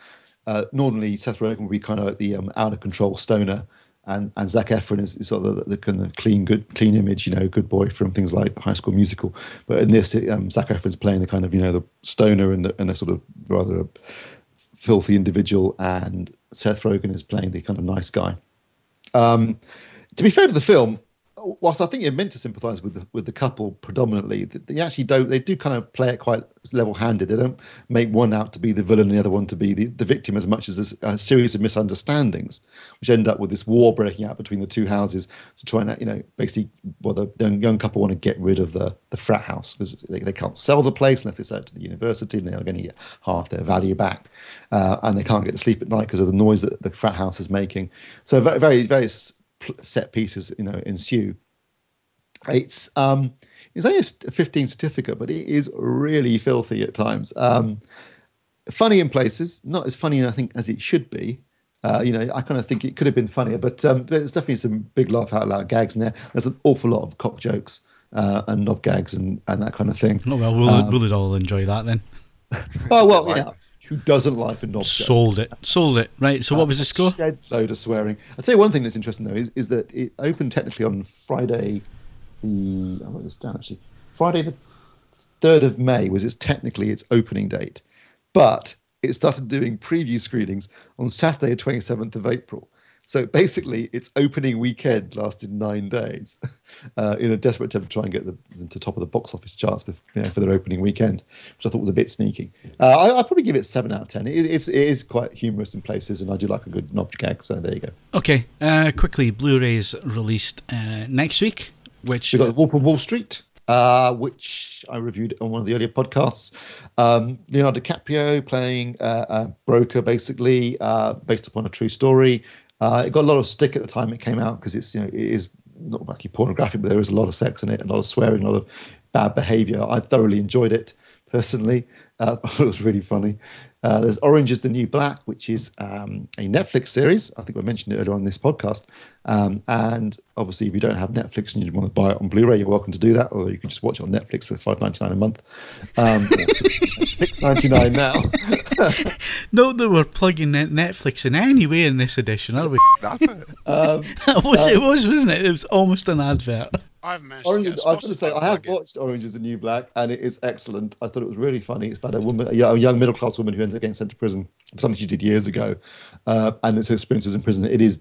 Speaker 2: normally Seth Rogen would be kind of like the out of control stoner. And Zac Efron is sort of the kind of clean image, good boy from things like High School Musical. But in this, Zac Efron's playing the kind of, the stoner and a sort of rather filthy individual, and Seth Rogen is playing the kind of nice guy. To be fair to the film, whilst I think you're meant to sympathise with the couple predominantly, they do kind of play it quite level-handed. They don't make one out to be the villain and the other one to be the victim as much as a series of misunderstandings, which end up with this war breaking out between the two houses to try and, basically, the young couple want to get rid of the frat house because they can't sell the place unless they sell it to the university, and they're going to get half their value back. And they can't get to sleep at night because of the noise that the frat house is making. So very, very, very set pieces ensue. It's only a 15 certificate, but it is really filthy at times. Funny in places, not as funny I think as it should be. I kind of think it could have been funnier, but there's definitely some big laugh out loud gags in there. There's an awful lot of cock jokes and knob gags and that kind of thing.
Speaker 1: Oh, well, we'll all enjoy that then.
Speaker 2: Oh well, yeah. Who doesn't like a knob joke?
Speaker 1: Sold it. Right. So what was the score?
Speaker 2: Shed load of swearing. I'd say one thing that's interesting though is that it opened technically on Friday. I wrote this down actually. Friday the 3rd of May was technically its opening date, but it started doing preview screenings on Saturday, the 27th of April. So basically, its opening weekend lasted 9 days in a desperate attempt to try and get them into top of the box office charts for their opening weekend, which I thought was a bit sneaky. I'd probably give it 7 out of 10. It is quite humorous in places, and I do like a good knob gag, so there you go.
Speaker 1: Okay, quickly, Blu-ray's released next week. Which
Speaker 2: we've got The Wolf of Wall Street, which I reviewed on one of the earlier podcasts. Leonardo DiCaprio playing a broker, basically, based upon a true story. It got a lot of stick at the time it came out because it is not exactly pornographic, but there is a lot of sex in it, a lot of swearing, a lot of bad behaviour. I thoroughly enjoyed it personally. I thought it was really funny. There's Orange is the New Black, which is a Netflix series. I think I mentioned it earlier on this podcast. And obviously, if you don't have Netflix and you want to buy it on Blu-ray, you're welcome to do that. Or you can just watch it on Netflix for $5.99 a month. $6.99 now.
Speaker 1: Not that we're plugging Netflix in any way in this edition, are we?
Speaker 3: Advert.
Speaker 1: It was, wasn't it? It was almost an advert.
Speaker 5: I've managed to get
Speaker 2: I have to say, I have watched Orange is the New Black, and it is excellent. I thought it was really funny. It's about a young middle-class woman who ends up getting sent to prison for something she did years ago, and it's her experiences in prison. It is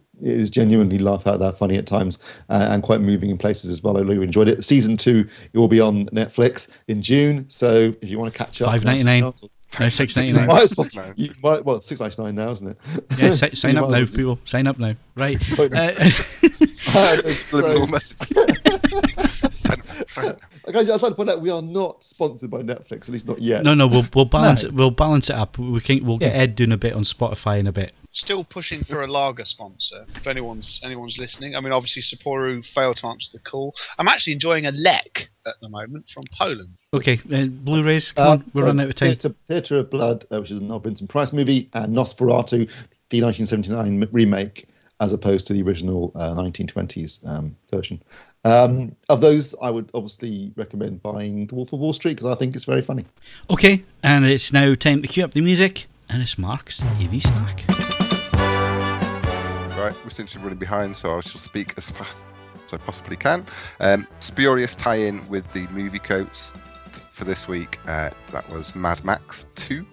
Speaker 2: genuinely laugh out loud funny at times, and quite moving in places as well. I really enjoyed it. Season 2, it will be on Netflix in June, so if you want to catch up,
Speaker 1: $5.99. No, $6.99.
Speaker 2: Well, $6.99 now, isn't it?
Speaker 1: Yeah, sign up now, people. Sign up now. Right.
Speaker 3: Subliminal messages.
Speaker 2: I'd like to point out we are not sponsored by Netflix, at least not yet.
Speaker 1: No, we'll balance it. We'll balance it up. We'll get Ed doing a bit on Spotify in a bit.
Speaker 5: Still pushing for a lager sponsor. If anyone's listening, I mean, obviously Sapporo failed to answer the call. I'm actually enjoying a Lek at the moment from Poland.
Speaker 1: Okay, Blu-rays. Come on, we're running out of time.
Speaker 2: Theatre of Blood, which is an Vincent Price movie, and Nosferatu, the 1979 remake, as opposed to the original 1920s version. Of those, I would obviously recommend buying The Wolf of Wall Street because I think it's very funny.
Speaker 1: Okay, and it's now time to cue up the music, and it's Mark's AV Snack.
Speaker 3: Right, we seem to be running behind, so I shall speak as fast as I possibly can. Spurious tie-in with the movie quotes for this week. That was Mad Max 2.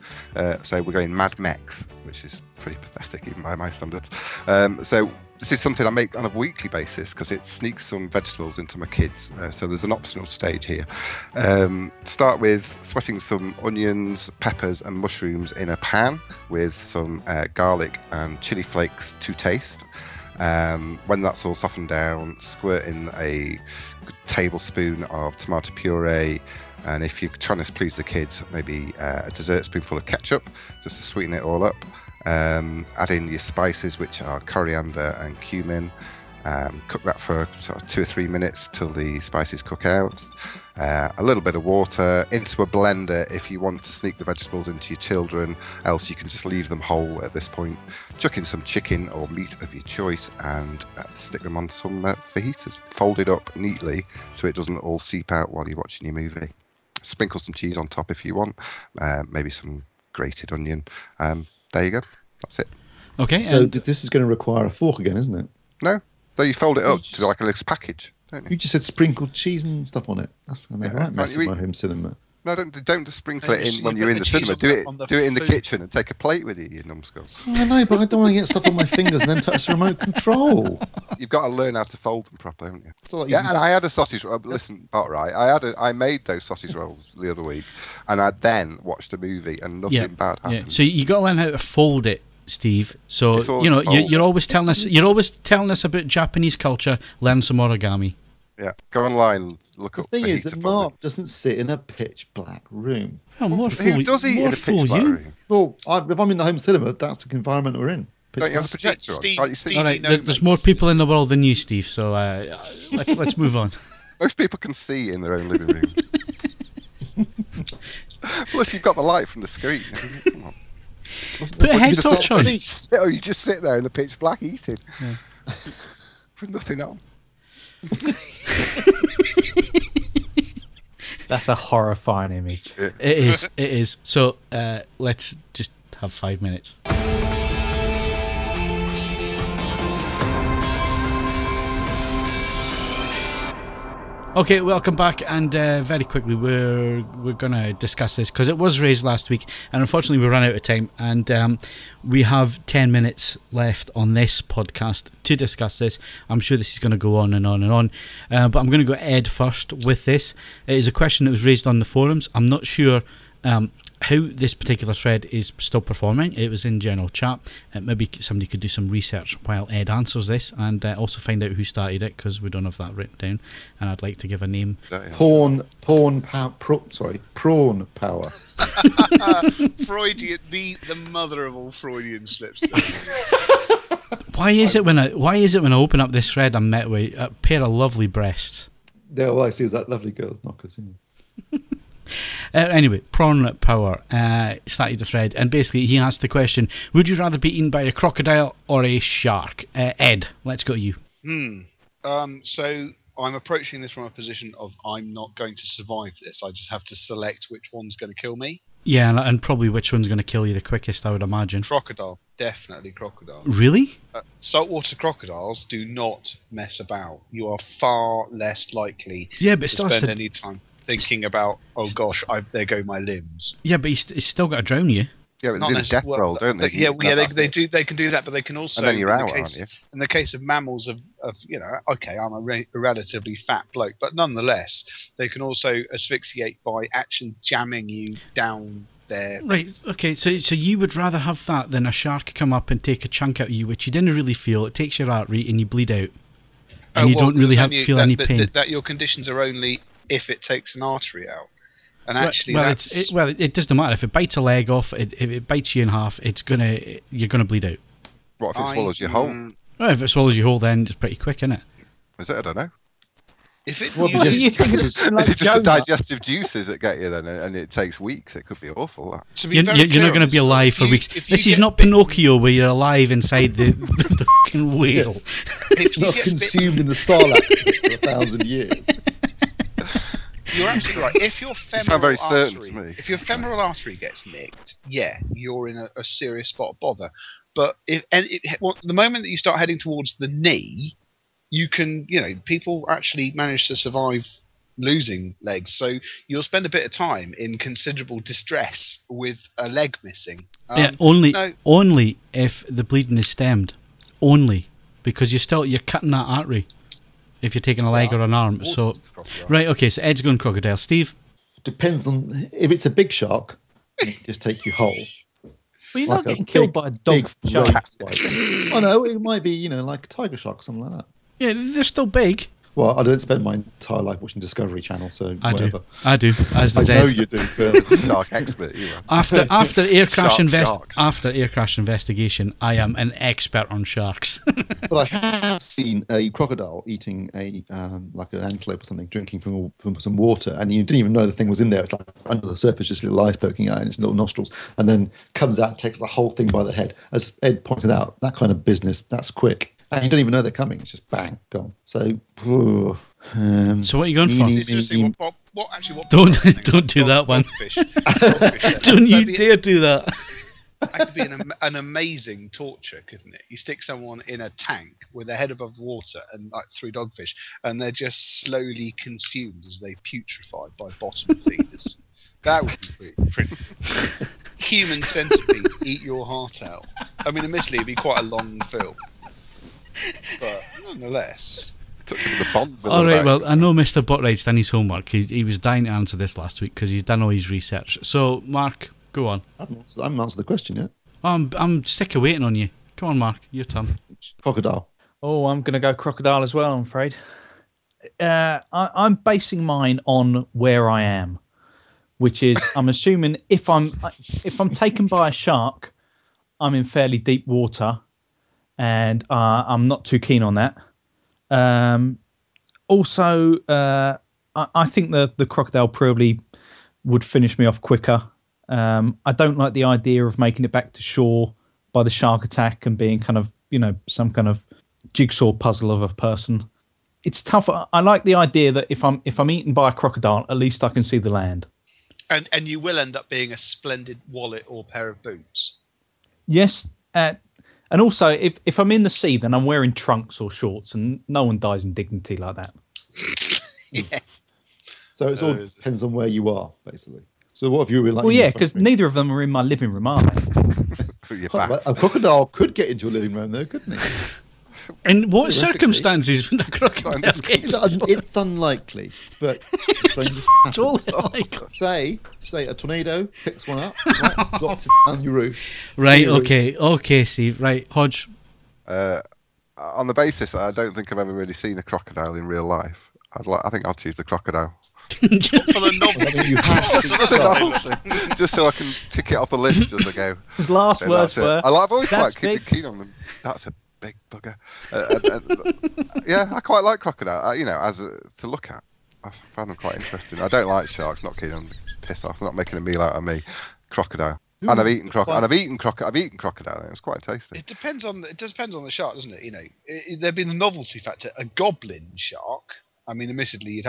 Speaker 3: So we're going Mad Mex, which is pretty pathetic even by my standards. So this is something I make on a weekly basis because it sneaks some vegetables into my kids. So there's an optional stage here. Start with sweating some onions, peppers and mushrooms in a pan with some garlic and chili flakes to taste. When that's all softened down, squirt in a good tablespoon of tomato puree, and if you're trying to please the kids, maybe a dessert spoonful of ketchup just to sweeten it all up. Add in your spices, which are coriander and cumin. Cook that for sort of 2 or 3 minutes till the spices cook out. A little bit of water into a blender if you want to sneak the vegetables into your children, else you can just leave them whole at this point. Chuck in some chicken or meat of your choice and stick them on some fajitas. Fold it up neatly so it doesn't all seep out while you're watching your movie. Sprinkle some cheese on top if you want, maybe some grated onion. There you go. That's it.
Speaker 1: Okay.
Speaker 2: So this is going to require a fork again, isn't it?
Speaker 3: No, though you fold it up to like a little package, don't you?
Speaker 2: You just said sprinkled cheese and stuff on it. That's going to make a right mess of my home cinema.
Speaker 3: No, don't just sprinkle it in when you're in the cinema. Do it in the kitchen and take a plate with you, you numbskulls.
Speaker 2: I know, but I don't want to get stuff on my fingers and then touch the remote control.
Speaker 3: You've got to learn how to fold them properly, haven't you?
Speaker 2: It's like
Speaker 3: Yeah, and I had a sausage roll. Listen, Botwright, I made those sausage rolls the other week, and I then watched a movie, and nothing bad happened.
Speaker 1: Yeah. So you got to learn how to fold it, Steve. So
Speaker 3: all
Speaker 1: you're always telling us about Japanese culture. Learn some origami.
Speaker 3: Yeah, go online, look
Speaker 2: The
Speaker 3: up.
Speaker 2: thing is that
Speaker 3: fajita
Speaker 2: Mark doesn't sit in a pitch black room.
Speaker 1: Oh, more
Speaker 3: folding. Who does eat in a pitch black room?
Speaker 2: Well, if I'm in the home cinema, that's the environment we're in. Pitch
Speaker 3: Don't you have a
Speaker 2: black.
Speaker 3: projector on? Can't you see?
Speaker 1: All right, there's more people in the world than you, Steve. So let's move on.
Speaker 3: Most people can see in their own living room. Plus, you've got the light from the screen. Come on.
Speaker 1: Put a
Speaker 3: You
Speaker 1: headtorch on.
Speaker 3: you just sit there in the pitch black eating with nothing on.
Speaker 4: That's a horrifying image.
Speaker 1: It is. So let's just have 5 minutes. Okay, welcome back, and very quickly we're going to discuss this because it was raised last week, and unfortunately we ran out of time, and we have 10 minutes left on this podcast to discuss this. I'm sure this is going to go on and on and on, but I'm going to go Ed first with this. It is a question that was raised on the forums. I'm not sure how this particular thread is still performing. It was in general chat. Maybe somebody could do some research while Ed answers this, and also find out who started it, because we don't have that written down, and I'd like to give a name.
Speaker 2: Prawn power.
Speaker 5: Freudian, the mother of all Freudian slips.
Speaker 1: Why is it when I open up this thread, I'm met with a pair of lovely breasts?
Speaker 2: Yeah, all I see is that lovely girl's knockers.
Speaker 1: Anyway, Prawn Power started the thread, and basically he asked the question: would you rather be eaten by a crocodile or a shark? Ed, let's go to you.
Speaker 5: So I'm approaching this from a position of I'm not going to survive this. I just have to select which one's going to kill me.
Speaker 1: Yeah, and probably which one's going to kill you the quickest, I would imagine.
Speaker 5: Crocodile, definitely crocodile.
Speaker 1: Really?
Speaker 5: Saltwater crocodiles do not mess about. You are far less likely
Speaker 1: to
Speaker 5: spend any time thinking about, oh gosh, there go my limbs.
Speaker 1: Yeah, but he's still got to drown you.
Speaker 3: Yeah, but they do the death roll, don't they?
Speaker 5: They do. They can do that, but they can also.
Speaker 3: And then you're out, aren't you?
Speaker 5: In the case of mammals, okay, I'm a relatively fat bloke, but nonetheless, they can also asphyxiate by actually jamming you down there.
Speaker 1: Right. Okay. So you would rather have that than a shark come up and take a chunk out of you, which you didn't really feel. It takes your heart rate and you bleed out, and you don't really feel any pain.
Speaker 5: That your conditions are only if it takes an artery out. And actually,
Speaker 1: it doesn't matter if it bites a leg off. If it bites you in half, you're gonna bleed out.
Speaker 3: What if it swallows you whole?
Speaker 1: Well, if it swallows you whole, then it's pretty quick, isn't it?
Speaker 3: Is it? I don't know.
Speaker 5: If it,
Speaker 3: is it just the digestive juices that get you then, and it takes weeks? It could be awful.
Speaker 1: You're not going to be alive for weeks. This is not Pinocchio where you're alive inside the fucking whale.
Speaker 2: It's not consumed in the Sarlacc for 1,000 years.
Speaker 5: You're absolutely right. If your femoral artery gets nicked, you're in a serious spot of bother. But the moment that you start heading towards the knee, you can, people actually manage to survive losing legs. So you'll spend a bit of time in considerable distress with a leg missing.
Speaker 1: Only if the bleeding is stemmed. Only because you're cutting that artery. If you're taking a leg or an arm. So, right, okay, so Ed's going crocodile. Steve?
Speaker 2: Depends on, if it's a big shark, it'll just take you whole.
Speaker 4: Well, you're not getting killed by a dog shark.
Speaker 2: Oh no, it might be, like a tiger shark or something like that.
Speaker 1: Yeah, they're still big.
Speaker 2: Well, I don't spend my entire life watching Discovery Channel, so whatever.
Speaker 1: I do. As
Speaker 2: I
Speaker 1: said,
Speaker 2: know you do, Phil.
Speaker 3: Shark expert, you are.
Speaker 1: after air crash
Speaker 3: Shark.
Speaker 1: after air crash investigation, I am an expert on sharks.
Speaker 2: But I have seen a crocodile eating a like an antelope or something, drinking from some water, and you didn't even know the thing was in there. It's like under the surface, just little eyes poking out in its little nostrils, and then comes out and takes the whole thing by the head. As Ed pointed out, that kind of business, that's quick. And you don't even know they're coming. It's just bang, gone. So,
Speaker 1: So what are you going for?
Speaker 5: Seriously, what
Speaker 1: Don't do that one. Don't you dare do that.
Speaker 5: That could be an amazing torture, couldn't it? You stick someone in a tank with their head above water and like 3 dogfish, and they're just slowly consumed as they putrefy by bottom feeders. That would be pretty. Human centipede, eat your heart out. I mean, admittedly, it'd be quite a long film, but nonetheless.
Speaker 1: All right, well, I know Mr. Botwright's done his homework. He was dying to answer this last week because he's done all his research. So, Mark, go on.
Speaker 2: I haven't answered the question yet.
Speaker 1: I'm sick of waiting on you. Come on, Mark, your turn.
Speaker 2: Crocodile.
Speaker 4: Oh, I'm going to go crocodile as well, I'm afraid. I'm basing mine on where I am, which is I'm assuming if I'm taken by a shark, I'm in fairly deep water, and I'm not too keen on that. Also, I think the crocodile probably would finish me off quicker. I don't like the idea of making it back to shore by the shark attack and being kind of, some kind of jigsaw puzzle of a person. It's tough. I like the idea that if I'm eaten by a crocodile, at least I can see the land.
Speaker 5: And you will end up being a splendid wallet or pair of boots.
Speaker 4: Yes, and also if I'm in the sea, then I'm wearing trunks or shorts, and no one dies in dignity like that.
Speaker 5: Yeah.
Speaker 2: So it all depends on where you are, basically. So what have you been like?
Speaker 4: Well, yeah, because neither of them are in my living room, are they?
Speaker 2: A crocodile could get into your living room, though, couldn't he?
Speaker 1: In what circumstances would a crocodile get?
Speaker 2: It's unlikely, but say a tornado picks one up, right, drops it down your roof.
Speaker 1: Right. Okay, Steve. Right, Hodge.
Speaker 3: On the basis that I don't think I've ever really seen a crocodile in real life, I think I'll choose the crocodile.
Speaker 5: For the novelty.
Speaker 3: Just so I can tick it off the list as I go.
Speaker 4: His last words were,
Speaker 3: I've always quite
Speaker 4: big.
Speaker 3: keen on them. That's a big bugger. Yeah, I quite like crocodile. To look at. I find them quite interesting. I don't like sharks. Not keen on them. Piss off. Not making a meal out of me. Crocodile. Ooh, and I've eaten crocodile. It was quite tasty.
Speaker 5: It depends on the shark, doesn't it? There'd be the novelty factor. A goblin shark. I mean, admittedly,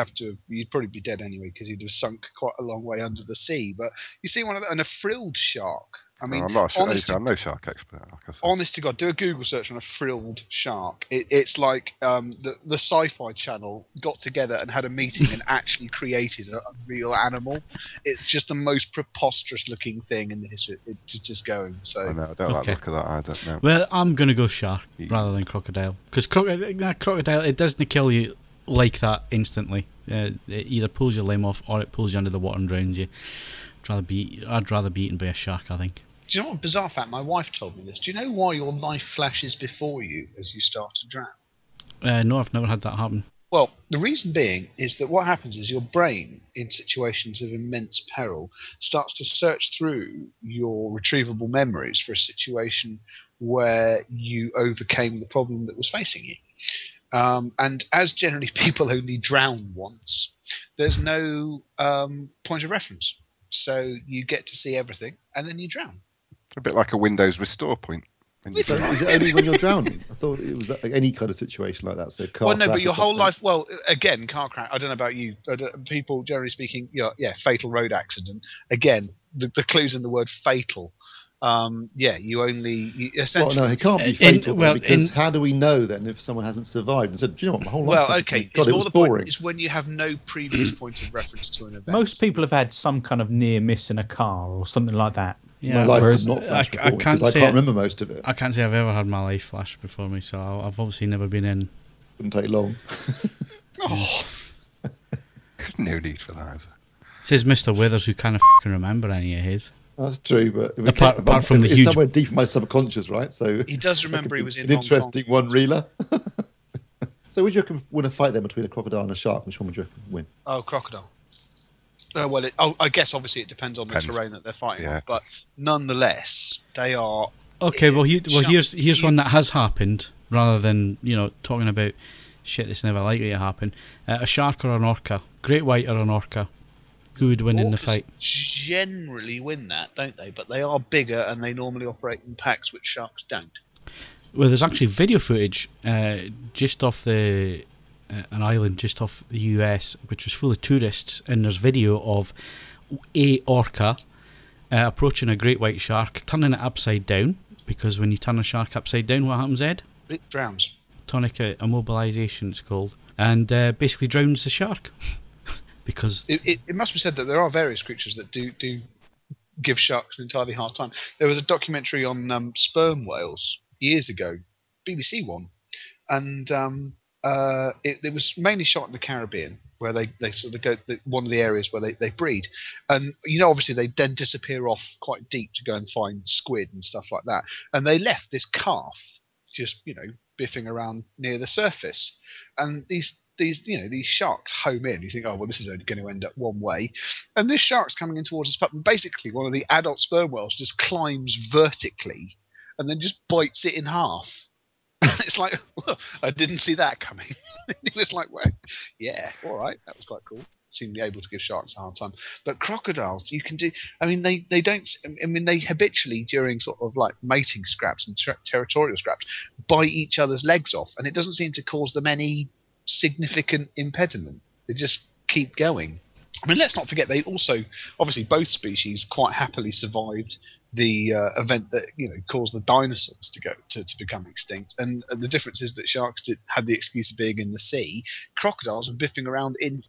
Speaker 5: you'd probably be dead anyway because you'd have sunk quite a long way under the sea. But you see one of them, and a frilled shark. I mean,
Speaker 3: I'm not I'm no shark expert. Like I said. Honest
Speaker 5: to God, do a Google search on a frilled shark. It's like the Sci-Fi Channel got together and had a meeting and actually created a real animal. It's just the most preposterous looking thing in the history. It's just going. So
Speaker 3: I don't like the look of that either. No.
Speaker 1: Well, I'm going to go shark rather than crocodile because crocodile it doesn't kill you like that instantly. It either pulls your limb off or it pulls you under the water and drowns you. I'd rather be eaten by a shark, I think.
Speaker 5: Do you know what bizarre fact? My wife told me this. Do you know why your life flashes before you as you start to drown?
Speaker 1: No, I've never had that happen.
Speaker 5: Well, the reason being is that what happens is your brain, in situations of immense peril, starts to search through your retrievable memories for a situation where you overcame the problem that was facing you. And as generally people only drown once, there's no point of reference. So you get to see everything and then you drown.
Speaker 3: A bit like a Windows restore point.
Speaker 2: So is it only when you're drowning? I thought it was any kind of situation like that. So car crash
Speaker 5: but your whole life. Well, again, car crash. I don't know about you. People generally speaking, fatal road accident. Again, the clue's in the word fatal. You essentially.
Speaker 2: Well, no, it can't be fatal because how do we know then if someone hasn't survived and said, "Do you know what, my whole life?"
Speaker 5: Well, okay,
Speaker 2: God, it was boring.
Speaker 5: It's when you have no previous point of reference to an event.
Speaker 4: Most people have had some kind of near miss in a ar or something like that.
Speaker 1: Yeah,
Speaker 2: my life did not flash before because I can't remember most of it.
Speaker 1: I can't say I've ever had my life flash before me, so I've obviously never been in.
Speaker 2: Wouldn't take long.
Speaker 3: No need for that.
Speaker 1: Says Mr. Withers, who can't remember any of his.
Speaker 2: That's true, but
Speaker 1: apart from the
Speaker 2: it's
Speaker 1: huge,
Speaker 2: somewhere deep in my subconscious, right? So
Speaker 5: he does remember he was in
Speaker 2: an interesting one reeler. So would you reckon win a fight then between a crocodile and a shark? Which one would you reckon win?
Speaker 5: Oh, crocodile. Well, I guess obviously it depends on the terrain that they're fighting on, but nonetheless, they are.
Speaker 1: Okay, here's one that has happened, rather than talking about shit that's never likely to happen. A shark or an orca, great white or an orca, who would win in the fight?
Speaker 5: Generally win that, don't they? But they are bigger and they normally operate in packs, which sharks don't.
Speaker 1: Well, there's actually video footage just off an island just off the US, which was full of tourists, and there's video of a orca approaching a great white shark, turning it upside down, because when you turn a shark upside down, what happens, Ed?
Speaker 5: It drowns.
Speaker 1: Tonic immobilization, it's called, and basically drowns the shark. Because
Speaker 5: it must be said that there are various creatures that do give sharks an entirely hard time. There was a documentary on sperm whales years ago, BBC one, and it was mainly shot in the Caribbean, where they sort of go one of the areas where they breed, and obviously they then disappear off quite deep to go and find squid and stuff like that, and they left this calf just biffing around near the surface, and these sharks home in. You think, oh well, this is only going to end up one way, and this shark's coming in towards us, but basically one of the adult sperm whales just climbs vertically and then just bites it in half. It's like, well, I didn't see that coming. It was like, well, yeah, all right, that was quite cool. Seem to be able to give sharks a hard time. But crocodiles, you can do. I mean, they don't. I mean, they habitually, during sort of like mating scraps and territorial scraps, bite each other's legs off, and it doesn't seem to cause them any significant impediment. They just keep going. I mean, let's not forget they also, obviously, both species quite happily survived the event that caused the dinosaurs to become extinct. And the difference is that sharks had the excuse of being in the sea. Crocodiles were biffing around in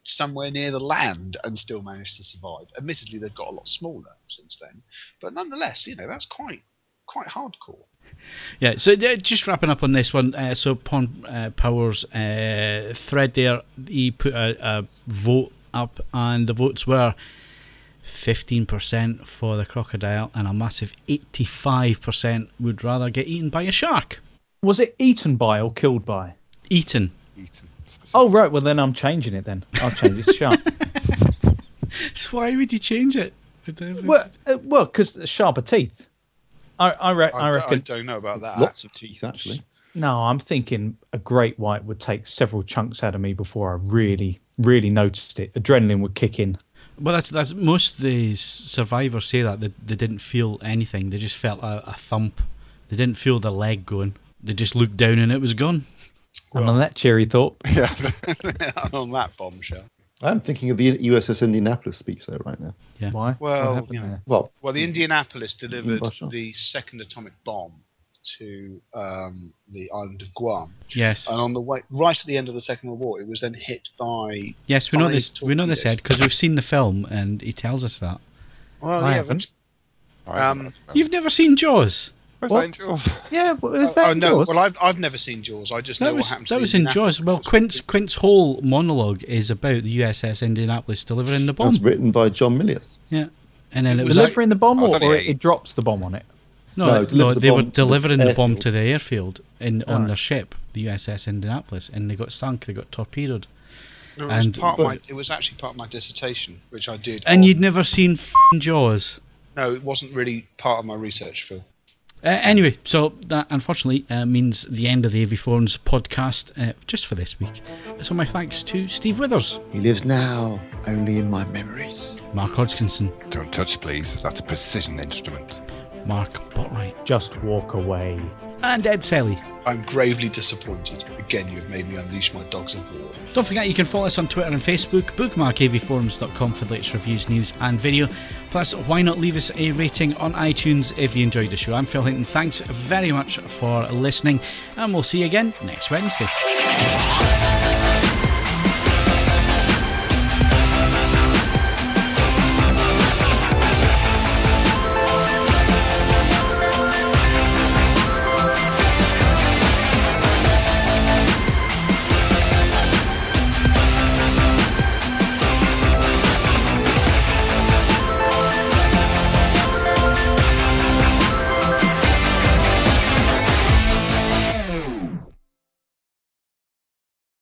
Speaker 5: somewhere near the land and still managed to survive. Admittedly, they've got a lot smaller since then, but nonetheless, that's quite hardcore.
Speaker 1: Yeah, so just wrapping up on this one, so Pawn Power's thread there, he put a vote up, and the votes were 15% for the crocodile and a massive 85% would rather get eaten by a shark.
Speaker 4: Was it eaten by or killed by?
Speaker 1: Eaten.
Speaker 4: Oh, right, well then I'm changing it then. I'll change it to shark.
Speaker 1: So why would you change it?
Speaker 4: Well, because sharper teeth. I reckon.
Speaker 5: I don't know about that.
Speaker 2: Lots of teeth, actually.
Speaker 4: No, I'm thinking a great white would take several chunks out of me before I really, really noticed it. Adrenaline would kick in.
Speaker 1: Well, that's most of the survivors say that they didn't feel anything. They just felt a thump. They didn't feel the leg going. They just looked down and it was gone.
Speaker 4: And on that cheery thought.
Speaker 5: Yeah, on that bombshell.
Speaker 2: I'm thinking of the USS Indianapolis speech though right now.
Speaker 1: Yeah.
Speaker 4: Why?
Speaker 5: Well,
Speaker 2: Well,
Speaker 5: the Indianapolis delivered the second atomic bomb to the island of Guam.
Speaker 1: Yes.
Speaker 5: And on the way, right at the end of the Second World War, it was then hit by.
Speaker 1: Yes, we know this. We know this, Ed, because we've seen the film, and he tells us that.
Speaker 5: Well,
Speaker 4: I haven't.
Speaker 1: You've never seen Jaws?
Speaker 3: Was that in Jaws?
Speaker 4: Yeah, is that in
Speaker 5: no.
Speaker 4: Jaws?
Speaker 5: Well, I've never seen Jaws. I just know what happens.
Speaker 1: That was in Jaws. Well, Quint's whole monologue is about the USS Indianapolis delivering the bomb.
Speaker 2: That's written by John Milius.
Speaker 1: Yeah, and then it was
Speaker 4: delivering the bomb, or
Speaker 3: only
Speaker 4: it drops the bomb on it.
Speaker 1: No, they were delivering the bomb to the airfield on their ship, the USS Indianapolis, and they got sunk. They got torpedoed.
Speaker 5: No, it was actually part of my dissertation, which I did.
Speaker 1: And you'd never seen Jaws?
Speaker 5: No, it wasn't really part of my research, Phil.
Speaker 1: Anyway, so that unfortunately means the end of the AVForums podcast just for this week. So my thanks to Steve Withers.
Speaker 2: He lives now only in my memories.
Speaker 1: Mark Hodgkinson.
Speaker 3: Don't touch, please. That's a precision instrument.
Speaker 1: Mark Botwright.
Speaker 4: Just walk away.
Speaker 1: And Ed Selley.
Speaker 5: I'm gravely disappointed. Again, you've made me unleash my dogs of war.
Speaker 1: Don't forget you can follow us on Twitter and Facebook. Bookmark avforums.com for the latest reviews, news and video. Plus, why not leave us a rating on iTunes if you enjoyed the show. I'm Phil Hinton. Thanks very much for listening, and we'll see you again next Wednesday.